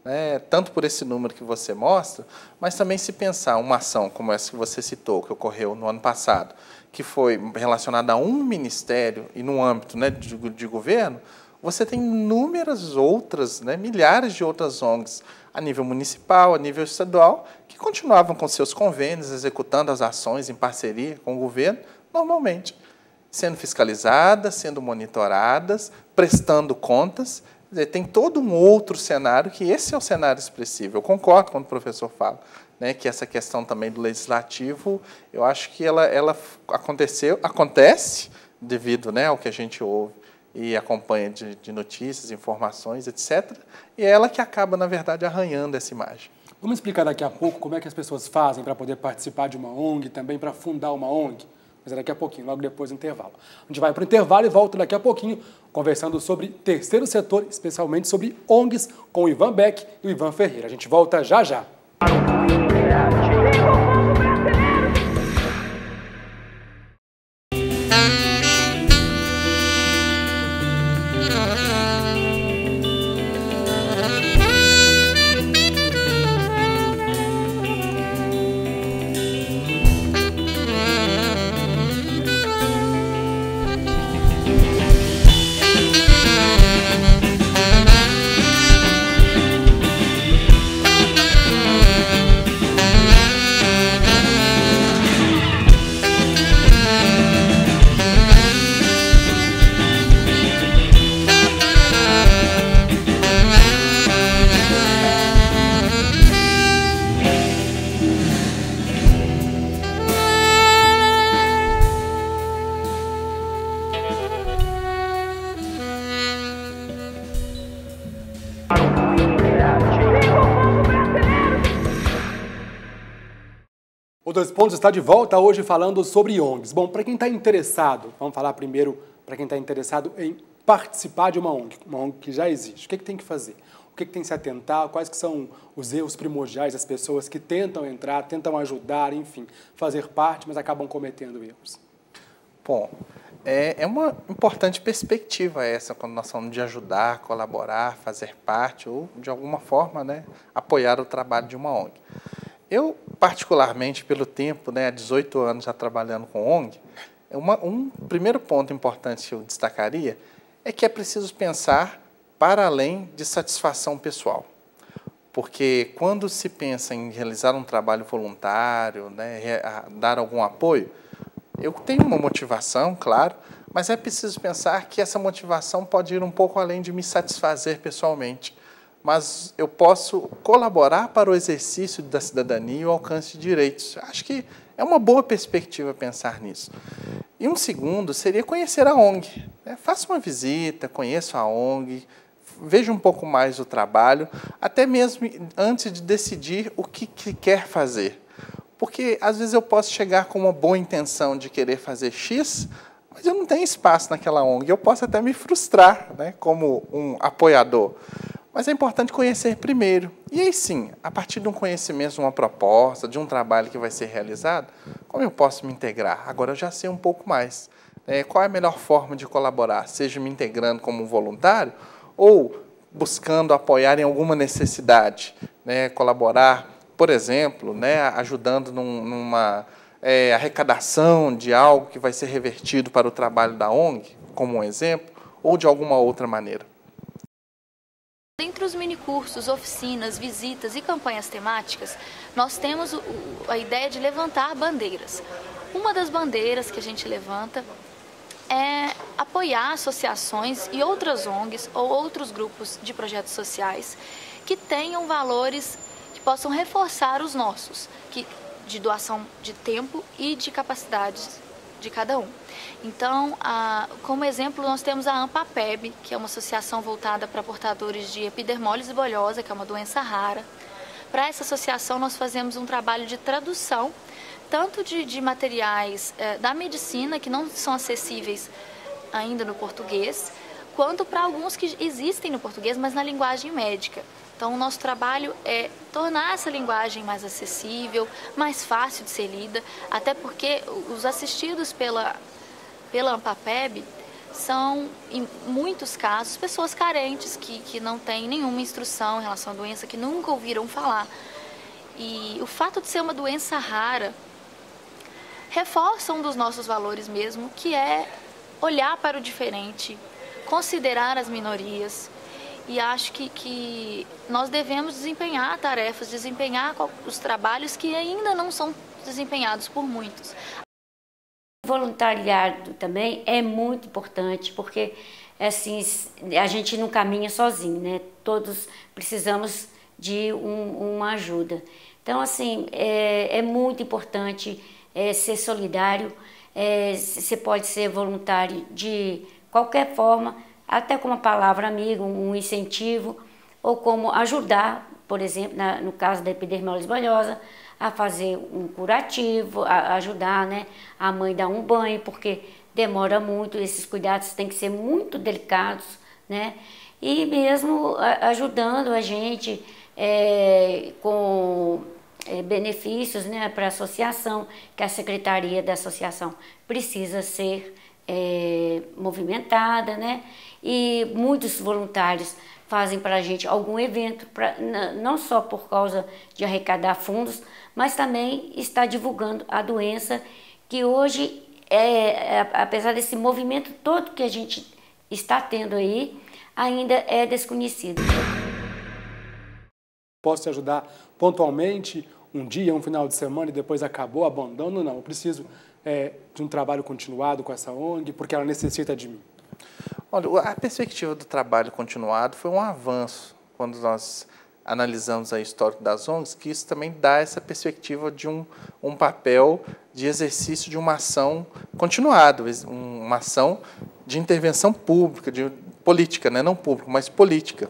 né? Tanto por esse número que você mostra, mas também se pensar uma ação como essa que você citou, que ocorreu no ano passado, que foi relacionada a um ministério e no âmbito, né, de governo, você tem inúmeras outras, né, milhares de outras ONGs a nível municipal, a nível estadual, que continuavam com seus convênios, executando as ações em parceria com o governo, normalmente, sendo fiscalizadas, sendo monitoradas, prestando contas. Quer dizer, tem todo um outro cenário, que esse é o cenário expressivo. Eu concordo quando o professor fala, né, que essa questão também do legislativo, eu acho que ela acontece devido, né, ao que a gente ouve e acompanha de notícias, informações, etc. E é ela que acaba, na verdade, arranhando essa imagem. Vamos explicar daqui a pouco como é que as pessoas fazem para poder participar de uma ONG, também para fundar uma ONG, mas é daqui a pouquinho, logo depois do intervalo. A gente vai para o intervalo e volta daqui a pouquinho, conversando sobre terceiro setor, especialmente sobre ONGs, com o Ivan Beck e o Ivan Ferreira. A gente volta já já. O Dois Pontos está de volta hoje falando sobre ONGs. Bom, para quem está interessado, vamos falar primeiro para quem está interessado em participar de uma ONG que já existe. O que tem que fazer? O que tem que se atentar? Quais que são os erros primordiais das pessoas que tentam entrar, tentam ajudar, enfim, fazer parte, mas acabam cometendo erros? Bom, é uma importante perspectiva essa, quando nós falamos de ajudar, colaborar, fazer parte ou, de alguma forma, né, apoiar o trabalho de uma ONG. Eu, particularmente, pelo tempo, né, há 18 anos já trabalhando com ONG, um primeiro ponto importante que eu destacaria é que é preciso pensar para além de satisfação pessoal. Porque quando se pensa em realizar um trabalho voluntário, né, dar algum apoio, eu tenho uma motivação, claro, mas é preciso pensar que essa motivação pode ir um pouco além de me satisfazer pessoalmente. Mas eu posso colaborar para o exercício da cidadania e o alcance de direitos. Acho que é uma boa perspectiva pensar nisso. E um segundo seria conhecer a ONG. Faça uma visita, conheça a ONG, veja um pouco mais o trabalho, até mesmo antes de decidir o que quer fazer. Porque, às vezes, eu posso chegar com uma boa intenção de querer fazer X, mas eu não tenho espaço naquela ONG. Eu posso até me frustrar, né, como um apoiador. Mas é importante conhecer primeiro. E aí sim, a partir de um conhecimento, de uma proposta, de um trabalho que vai ser realizado, como eu posso me integrar? Agora eu já sei um pouco mais. Qual é a melhor forma de colaborar? Seja me integrando como um voluntário ou buscando apoiar em alguma necessidade. Colaborar, por exemplo, ajudando numa arrecadação de algo que vai ser revertido para o trabalho da ONG, como um exemplo, ou de alguma outra maneira. Entre os minicursos, oficinas, visitas e campanhas temáticas, nós temos a ideia de levantar bandeiras. Uma das bandeiras que a gente levanta é apoiar associações e outras ONGs ou outros grupos de projetos sociais que tenham valores que possam reforçar os nossos, de doação de tempo e de capacidades de cada um. Então, como exemplo, nós temos a AMPAPEB, que é uma associação voltada para portadores de epidermólise bulhosa, que é uma doença rara. Para essa associação, nós fazemos um trabalho de tradução, tanto de materiais da medicina, que não são acessíveis ainda no português, quanto para alguns que existem no português, mas na linguagem médica. Então, o nosso trabalho é tornar essa linguagem mais acessível, mais fácil de ser lida, até porque os assistidos pela AMPAPEB são, em muitos casos, pessoas carentes que não têm nenhuma instrução em relação à doença, que nunca ouviram falar. E o fato de ser uma doença rara reforça um dos nossos valores mesmo, que é olhar para o diferente, considerar as minorias. E acho que nós devemos desempenhar tarefas, desempenhar os trabalhos que ainda não são desempenhados por muitos. O voluntariado também é muito importante, porque assim, a gente não caminha sozinho, né? Todos precisamos de uma ajuda. Então, assim, é muito importante ser solidário. Você pode ser voluntário de qualquer forma, até com uma palavra amiga, um incentivo, ou como ajudar, por exemplo, no caso da epidermólise bulhosa, a fazer um curativo, a ajudar, né, a mãe a dar um banho, porque demora muito, esses cuidados têm que ser muito delicados, né, e mesmo ajudando a gente com benefícios, né, para a associação, que a secretaria da associação precisa ser movimentada, né, e muitos voluntários fazem para a gente algum evento, não só por causa de arrecadar fundos, mas também está divulgando a doença, que hoje, apesar desse movimento todo que a gente está tendo aí, ainda é desconhecido. Posso te ajudar pontualmente, um dia, um final de semana e depois acabou, abandono? Não, eu preciso de um trabalho continuado com essa ONG, porque ela necessita de mim. Olha, a perspectiva do trabalho continuado foi um avanço quando nós analisamos a história das ONGs, que isso também dá essa perspectiva de um papel de exercício de uma ação continuada, uma ação de intervenção pública, de política, né? Não pública, mas política,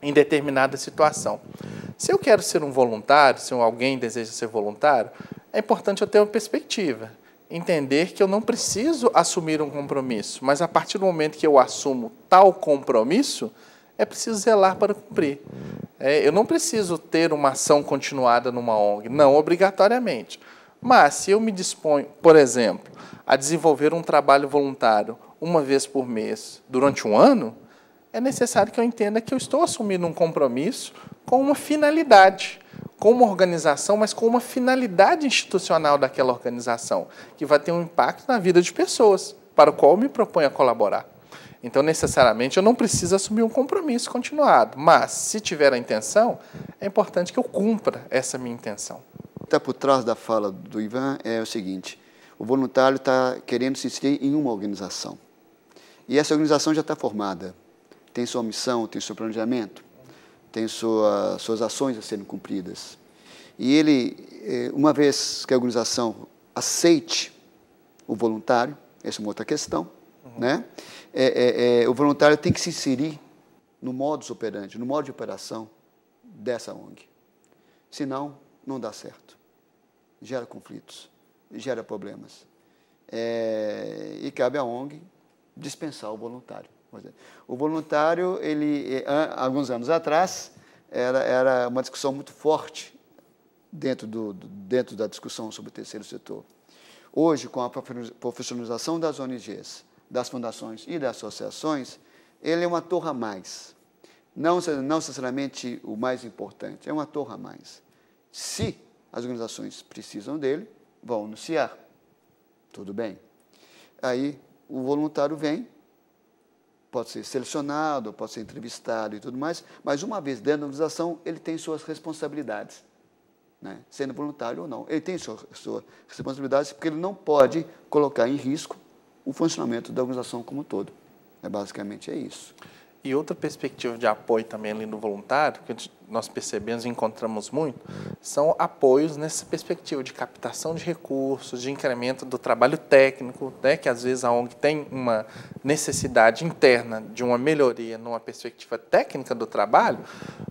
em determinada situação. Se eu quero ser um voluntário, se alguém deseja ser voluntário, é importante eu ter uma perspectiva. Entender que eu não preciso assumir um compromisso, mas a partir do momento que eu assumo tal compromisso, é preciso zelar para cumprir. Eu não preciso ter uma ação continuada numa ONG, não obrigatoriamente. Mas se eu me disponho, por exemplo, a desenvolver um trabalho voluntário uma vez por mês durante um ano, é necessário que eu entenda que eu estou assumindo um compromisso com uma finalidade, com uma organização, mas com uma finalidade institucional daquela organização, que vai ter um impacto na vida de pessoas, para o qual eu me proponho a colaborar. Então, necessariamente, eu não preciso assumir um compromisso continuado, mas, se tiver a intenção, é importante que eu cumpra essa minha intenção. O que está por trás da fala do Ivan é o seguinte: o voluntário está querendo se inscrever em uma organização. E essa organização já está formada. Tem sua missão, tem seu planejamento, tem suas ações a serem cumpridas. E ele, uma vez que a organização aceite o voluntário, essa é uma outra questão. Né? O voluntário tem que se inserir no modus operandi, no modo de operação dessa ONG. Senão, não dá certo. Gera conflitos, gera problemas. E cabe à ONG dispensar o voluntário. O voluntário, alguns anos atrás, era uma discussão muito forte dentro da discussão sobre o terceiro setor. Hoje, com a profissionalização das ONGs, das fundações e das associações, ele é um ator a mais. Não necessariamente o mais importante, é um ator a mais. Se as organizações precisam dele, vão anunciar. Tudo bem. Aí o voluntário vem, pode ser selecionado, pode ser entrevistado e tudo mais, mas uma vez dentro da organização, ele tem suas responsabilidades. Né? Sendo voluntário ou não. Ele tem suas responsabilidades porque ele não pode colocar em risco o funcionamento da organização como um todo. Basicamente é isso. E outra perspectiva de apoio também ali no voluntário, que nós percebemos e encontramos muito, são apoios nessa perspectiva de captação de recursos, de incremento do trabalho técnico, né, que às vezes a ONG tem uma necessidade interna de uma melhoria numa perspectiva técnica do trabalho,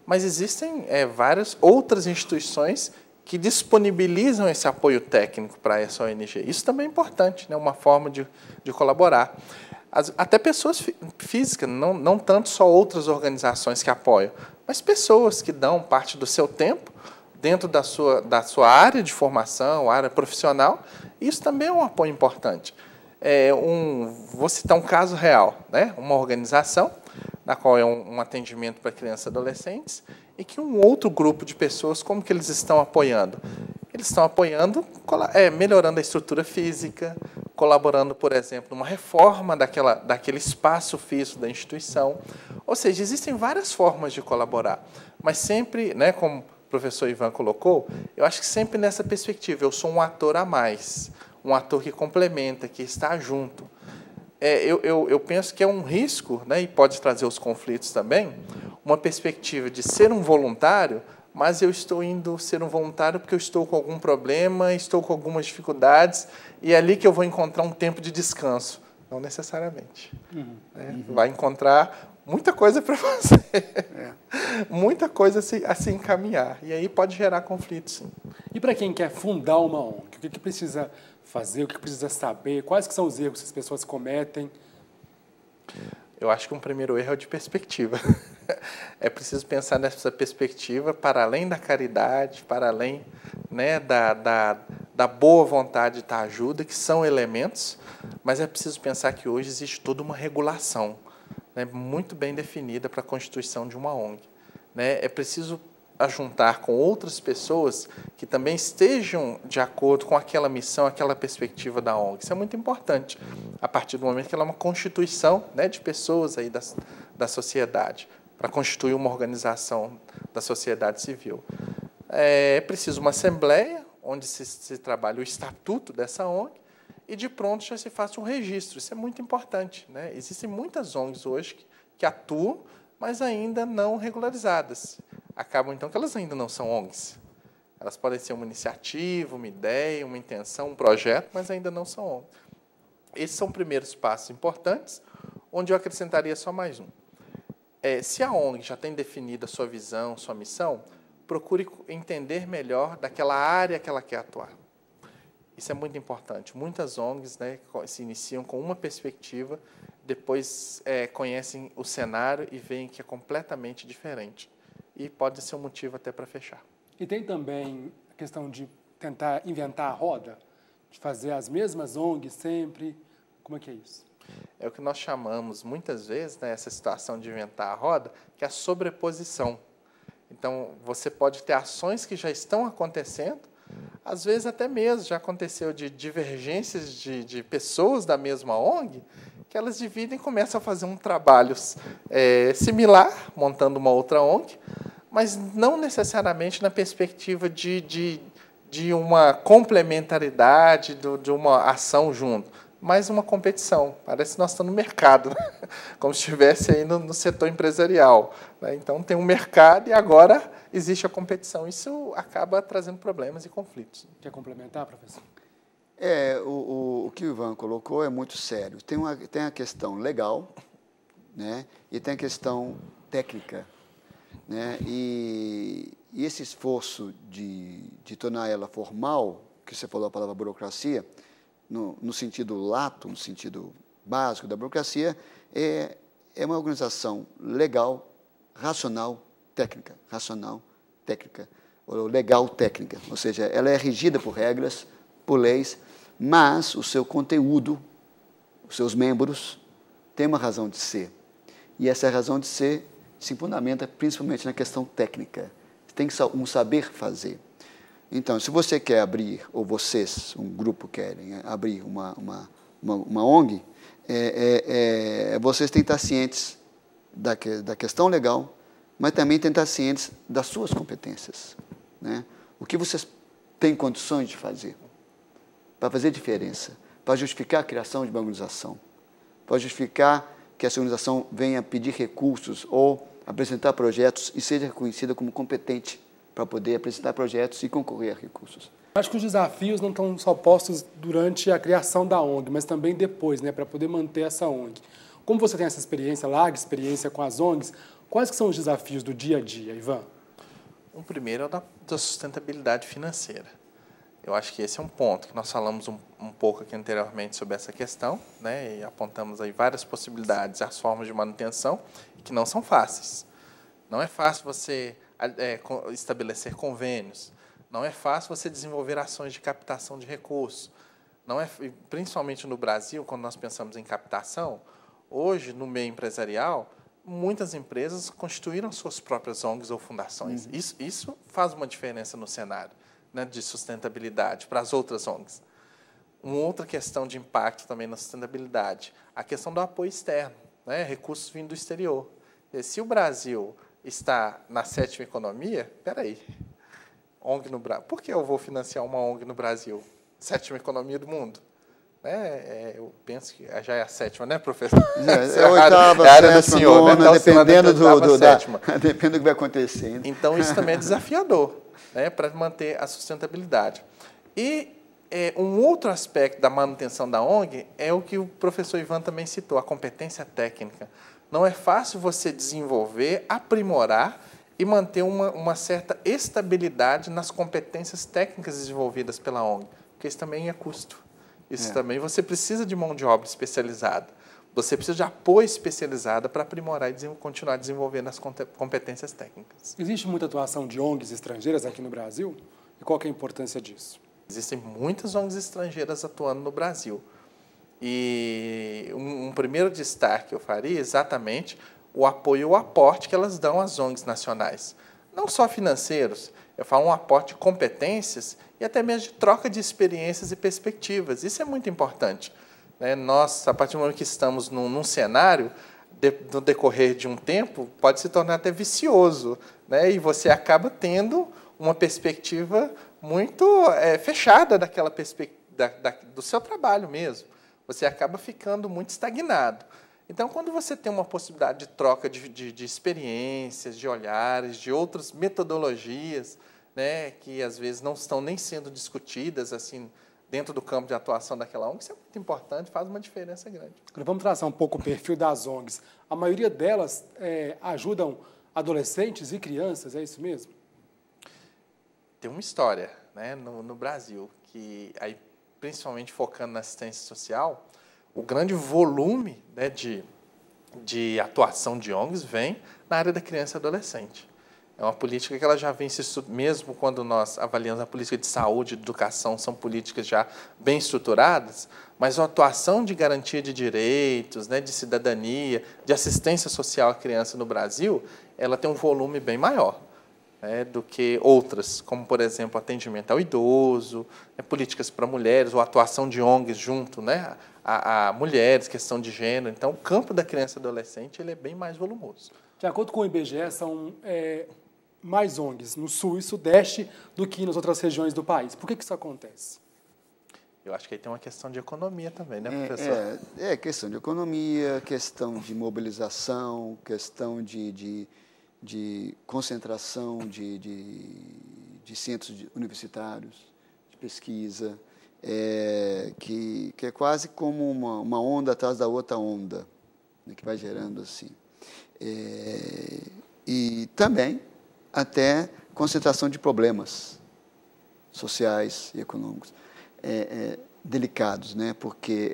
mas existem várias outras instituições que disponibilizam esse apoio técnico para essa ONG. Isso também é importante, né, uma forma de colaborar. Até pessoas físicas, não tanto só outras organizações que apoiam, mas pessoas que dão parte do seu tempo dentro da sua área de formação, área profissional. Isso também é um apoio importante. Vou citar um caso real, né? Uma organização, na qual é um atendimento para crianças e adolescentes, e que um outro grupo de pessoas, como que eles estão apoiando? Eles estão apoiando, melhorando a estrutura física, colaborando, por exemplo, numa reforma daquele espaço físico da instituição. Ou seja, existem várias formas de colaborar, mas sempre, né, como o professor Ivan colocou, eu acho que sempre nessa perspectiva, eu sou um ator a mais, um ator que complementa, que está junto. Eu penso que é um risco, né, e pode trazer os conflitos também, uma perspectiva de ser um voluntário, mas eu estou indo ser um voluntário porque eu estou com algum problema, estou com algumas dificuldades, e é ali que eu vou encontrar um tempo de descanso. Não necessariamente. Né? Vai encontrar muita coisa para fazer, muita coisa a se encaminhar, e aí pode gerar conflitos, sim. E para quem quer fundar uma ONG, o que precisa fazer, o que precisa saber, quais que são os erros que as pessoas cometem? Eu acho que um primeiro erro é o de perspectiva. É preciso pensar nessa perspectiva para além da caridade, para além, né, da boa vontade da ajuda, que são elementos, mas é preciso pensar que hoje existe toda uma regulação, né, muito bem definida para a constituição de uma ONG. Né? É preciso ajuntar com outras pessoas que também estejam de acordo com aquela missão, aquela perspectiva da ONG. Isso é muito importante, a partir do momento que ela é uma constituição, né, de pessoas aí da sociedade, para constituir uma organização da sociedade civil. É preciso uma assembleia, onde se trabalha o estatuto dessa ONG, e de pronto já se faça um registro. Isso é muito importante. Né? Existem muitas ONGs hoje que atuam, mas ainda não regularizadas. Acabam, então, que elas ainda não são ONGs. Elas podem ser uma iniciativa, uma ideia, uma intenção, um projeto, mas ainda não são ONGs. Esses são primeiros passos importantes, onde eu acrescentaria só mais um. Se a ONG já tem definida a sua visão, sua missão, procure entender melhor daquela área que ela quer atuar. Isso é muito importante. Muitas ONGs, né, se iniciam com uma perspectiva, depois conhecem o cenário e veem que é completamente diferente. E pode ser um motivo até para fechar. E tem também a questão de tentar inventar a roda, de fazer as mesmas ONGs sempre. Como é que é isso? É o que nós chamamos, muitas vezes, né, essa situação de inventar a roda, que é a sobreposição. Então, você pode ter ações que já estão acontecendo, às vezes até mesmo já aconteceu de divergências de pessoas da mesma ONG, que elas dividem e começam a fazer um trabalho similar, montando uma outra ONG, mas não necessariamente na perspectiva de uma complementaridade, de uma ação junto, mas uma competição. Parece que nós estamos no mercado, né? Como se estivesse aí no setor empresarial. Né? Então, tem um mercado e agora existe a competição. Isso acaba trazendo problemas e conflitos. Quer complementar, professor? O que o Ivan colocou é muito sério. Tem a questão legal, né, e tem a questão técnica, né, e esse esforço de tornar ela formal, que você falou a palavra burocracia, no sentido lato, no sentido básico da burocracia, é uma organização legal, racional, técnica, ou legal técnica, ou seja, ela é regida por regras, por leis, mas o seu conteúdo, os seus membros, têm uma razão de ser. E essa razão de ser se fundamenta principalmente na questão técnica. Tem um saber fazer. Então, se você quer abrir, ou vocês, um grupo, querem abrir uma ONG, vocês têm que estar cientes da questão legal, mas também têm que estar cientes das suas competências, né? O que vocês têm condições de fazer, para fazer diferença, para justificar a criação de uma organização, para justificar que essa organização venha pedir recursos ou apresentar projetos e seja reconhecida como competente para poder apresentar projetos e concorrer a recursos. Acho que os desafios não estão só postos durante a criação da ONG, mas também depois, né, para poder manter essa ONG. Como você tem essa experiência, larga experiência com as ONGs, quais que são os desafios do dia a dia, Ivan? O primeiro é o da sustentabilidade financeira. Eu acho que esse é um ponto que nós falamos um pouco aqui anteriormente sobre essa questão, né, e apontamos aí várias possibilidades, as formas de manutenção, que não são fáceis. Não é fácil você estabelecer convênios, não é fácil você desenvolver ações de captação de recursos. Não é, principalmente no Brasil, quando nós pensamos em captação, hoje, no meio empresarial, muitas empresas constituíram suas próprias ONGs ou fundações. Uhum. Isso faz uma diferença no cenário, né, de sustentabilidade para as outras ONGs. Uma outra questão de impacto também na sustentabilidade, a questão do apoio externo, né, recursos vindo do exterior. E se o Brasil está na 7ª economia, espera aí, ONG no Brasil. Por que eu vou financiar uma ONG no Brasil? 7ª economia do mundo. Eu penso que já é a 7ª, né, professor? É a 8ª, área do senhor, nona, né? dependendo depende do que vai acontecer. Então, isso também é desafiador, né, para manter a sustentabilidade. E um outro aspecto da manutenção da ONG é o que o professor Ivan também citou, a competência técnica. Não é fácil você desenvolver, aprimorar e manter uma certa estabilidade nas competências técnicas desenvolvidas pela ONG, porque isso também é custo. Isso também, você precisa de mão de obra especializada. Você precisa de apoio especializado para aprimorar e continuar desenvolvendo as competências técnicas. Existe muita atuação de ONGs estrangeiras aqui no Brasil? E qual que é a importância disso? Existem muitas ONGs estrangeiras atuando no Brasil. E um primeiro destaque eu faria exatamente o apoio e o aporte que elas dão às ONGs nacionais. Não só financeiros, eu falo um aporte de competências e até mesmo de troca de experiências e perspectivas. Isso é muito importante, né? Nós, a partir do momento que estamos num cenário, no decorrer de um tempo, pode se tornar até vicioso, né? E você acaba tendo uma perspectiva muito fechada daquela do seu trabalho mesmo. Você acaba ficando muito estagnado. Então, quando você tem uma possibilidade de troca de experiências, de olhares, de outras metodologias, né, que às vezes não estão nem sendo discutidas assim dentro do campo de atuação daquela ONG, isso é muito importante, faz uma diferença grande. Agora, vamos traçar um pouco o perfil das ONGs. A maioria delas ajudam adolescentes e crianças, é isso mesmo? Tem uma história, né, no Brasil, que aí, principalmente focando na assistência social, o grande volume, né, de atuação de ONGs vem na área da criança e adolescente. É uma política que ela já vem mesmo quando nós avaliamos a política de saúde e de educação, são políticas já bem estruturadas, mas a atuação de garantia de direitos, né, de cidadania, de assistência social à criança no Brasil, ela tem um volume bem maior, né, do que outras, como, por exemplo, atendimento ao idoso, né, políticas para mulheres, ou atuação de ONGs junto, né, a mulheres, questão de gênero. Então, o campo da criança e adolescente ele é bem mais volumoso. De acordo com o IBGE, são mais ONGs no Sul e Sudeste do que nas outras regiões do país. Por que isso acontece? Eu acho que aí tem uma questão de economia também, né, professor? Questão de economia, questão de mobilização, questão de concentração de centros universitários, de pesquisa. que é quase como uma onda atrás da outra onda, né, que vai gerando assim. E também até concentração de problemas sociais e econômicos delicados, né? Porque,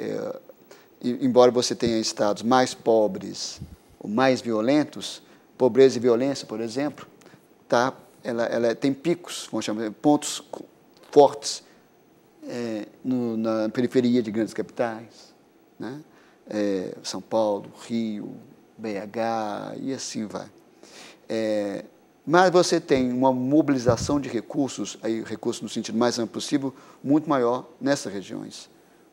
embora você tenha estados mais pobres ou mais violentos, pobreza e violência, por exemplo, ela tem picos, vamos chamar, pontos fortes na periferia de grandes capitais, né? São Paulo, Rio, BH e assim vai. Mas você tem uma mobilização de recursos, recursos no sentido mais amplo possível, muito maior nessas regiões.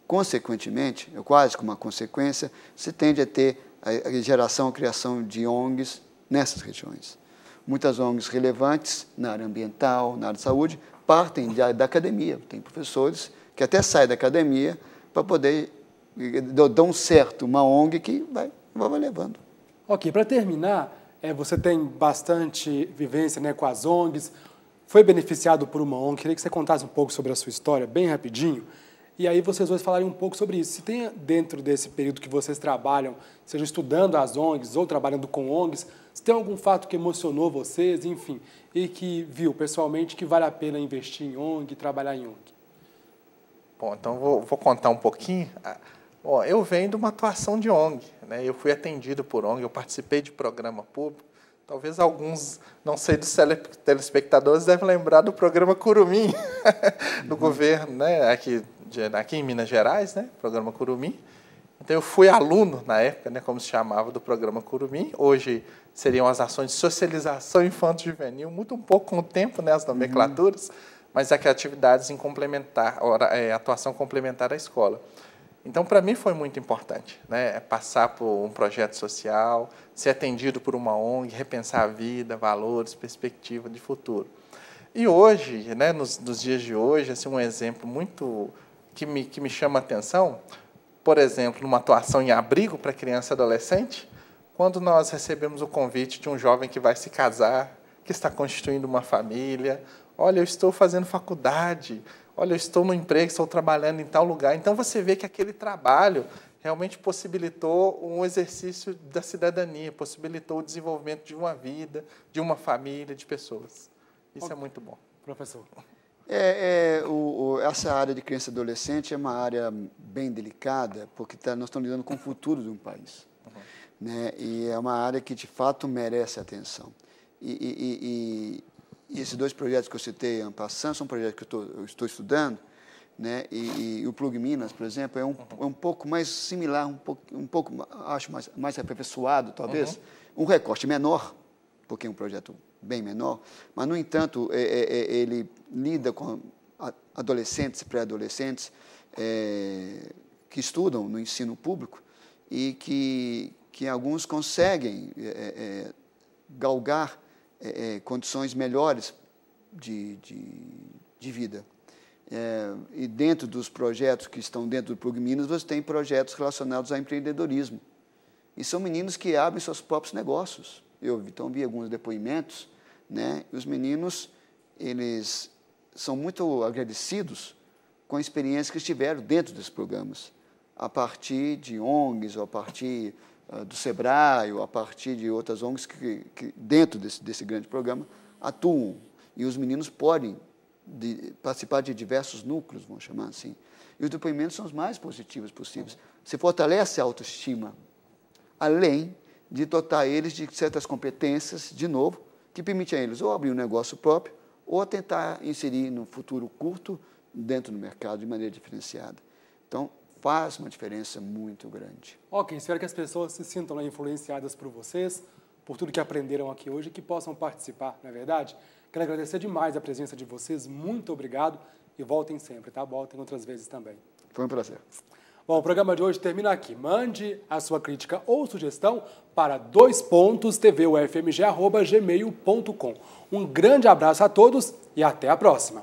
Consequentemente, quase como uma consequência, se tende a ter a criação de ONGs nessas regiões. Muitas ONGs relevantes na área ambiental, na área de saúde, partem da academia. Tem professores que até saem da academia para poder dar um certo, uma ONG que vai levando. Ok, para terminar, você tem bastante vivência, né, com as ONGs, foi beneficiado por uma ONG, queria que você contasse um pouco sobre a sua história, bem rapidinho, e aí vocês dois falarem um pouco sobre isso. Se tem dentro desse período que vocês trabalham, seja estudando as ONGs ou trabalhando com ONGs, se tem algum fato que emocionou vocês, enfim, e que viu pessoalmente que vale a pena investir em ONG, trabalhar em ONG. Bom, então vou contar um pouquinho. Bom, eu venho de uma atuação de ONG, né? Eu fui atendido por ONG, eu participei de programa público. Talvez alguns, não sei, dos telespectadores devem lembrar do programa Curumim, do governo, né? Aqui em Minas Gerais, né? Programa Curumim. Então, eu fui aluno, na época, né? Como se chamava, do programa Curumim. Hoje seriam as ações de socialização infanto-juvenil, muda um pouco com o tempo, né? As nomenclaturas, mas aqui atividades em atuação complementar à escola. Então, para mim, foi muito importante, né? Passar por um projeto social, ser atendido por uma ONG, repensar a vida, valores, perspectiva de futuro. E hoje, né, nos dias de hoje, assim, um exemplo muito que me chama a atenção, por exemplo, numa atuação em abrigo para criança e adolescente, quando nós recebemos o convite de um jovem que vai se casar, que está constituindo uma família, olha, eu estou fazendo faculdade, olha, eu estou no emprego, estou trabalhando em tal lugar. Então, você vê que aquele trabalho realmente possibilitou um exercício da cidadania, possibilitou o desenvolvimento de uma vida, de uma família, de pessoas. Isso é muito bom. Professor. Essa área de criança e adolescente é uma área bem delicada, porque nós estamos lidando com o futuro de um país. Né? E é uma área que, de fato, merece atenção. E esses dois projetos que eu citei, en passant, são projetos que eu estou estudando, né? E o Plug Minas, por exemplo, é um pouco mais similar, um pouco acho, mais aperfeiçoado, talvez, um recorte menor, porque é um projeto bem menor, mas, no entanto, ele lida com adolescentes e pré-adolescentes que estudam no ensino público e que alguns conseguem galgar condições melhores de vida. E dentro dos projetos que estão dentro do Plug Minas, você tem projetos relacionados ao empreendedorismo. E são meninos que abrem seus próprios negócios. Eu então vi alguns depoimentos, né? E os meninos, eles são muito agradecidos com a experiência que eles tiveram dentro desses programas, a partir de ONGs, ou a partir do SEBRAE, ou a partir de outras ONGs que dentro desse grande programa atuam. E os meninos podem participar de diversos núcleos, vamos chamar assim. E os depoimentos são os mais positivos possíveis. Você fortalece a autoestima, além de dotar eles de certas competências, de novo, que permitem a eles ou abrir um negócio próprio, ou a tentar inserir no futuro curto dentro do mercado de maneira diferenciada. Então, faz uma diferença muito grande. Ok, espero que as pessoas se sintam influenciadas por vocês, por tudo que aprenderam aqui hoje e que possam participar, não é verdade? Quero agradecer demais a presença de vocês, muito obrigado e voltem sempre, tá? Voltem outras vezes também. Foi um prazer. Bom, o programa de hoje termina aqui. Mande a sua crítica ou sugestão para 2pontos.tvufmg@gmail.com. Um grande abraço a todos e até a próxima.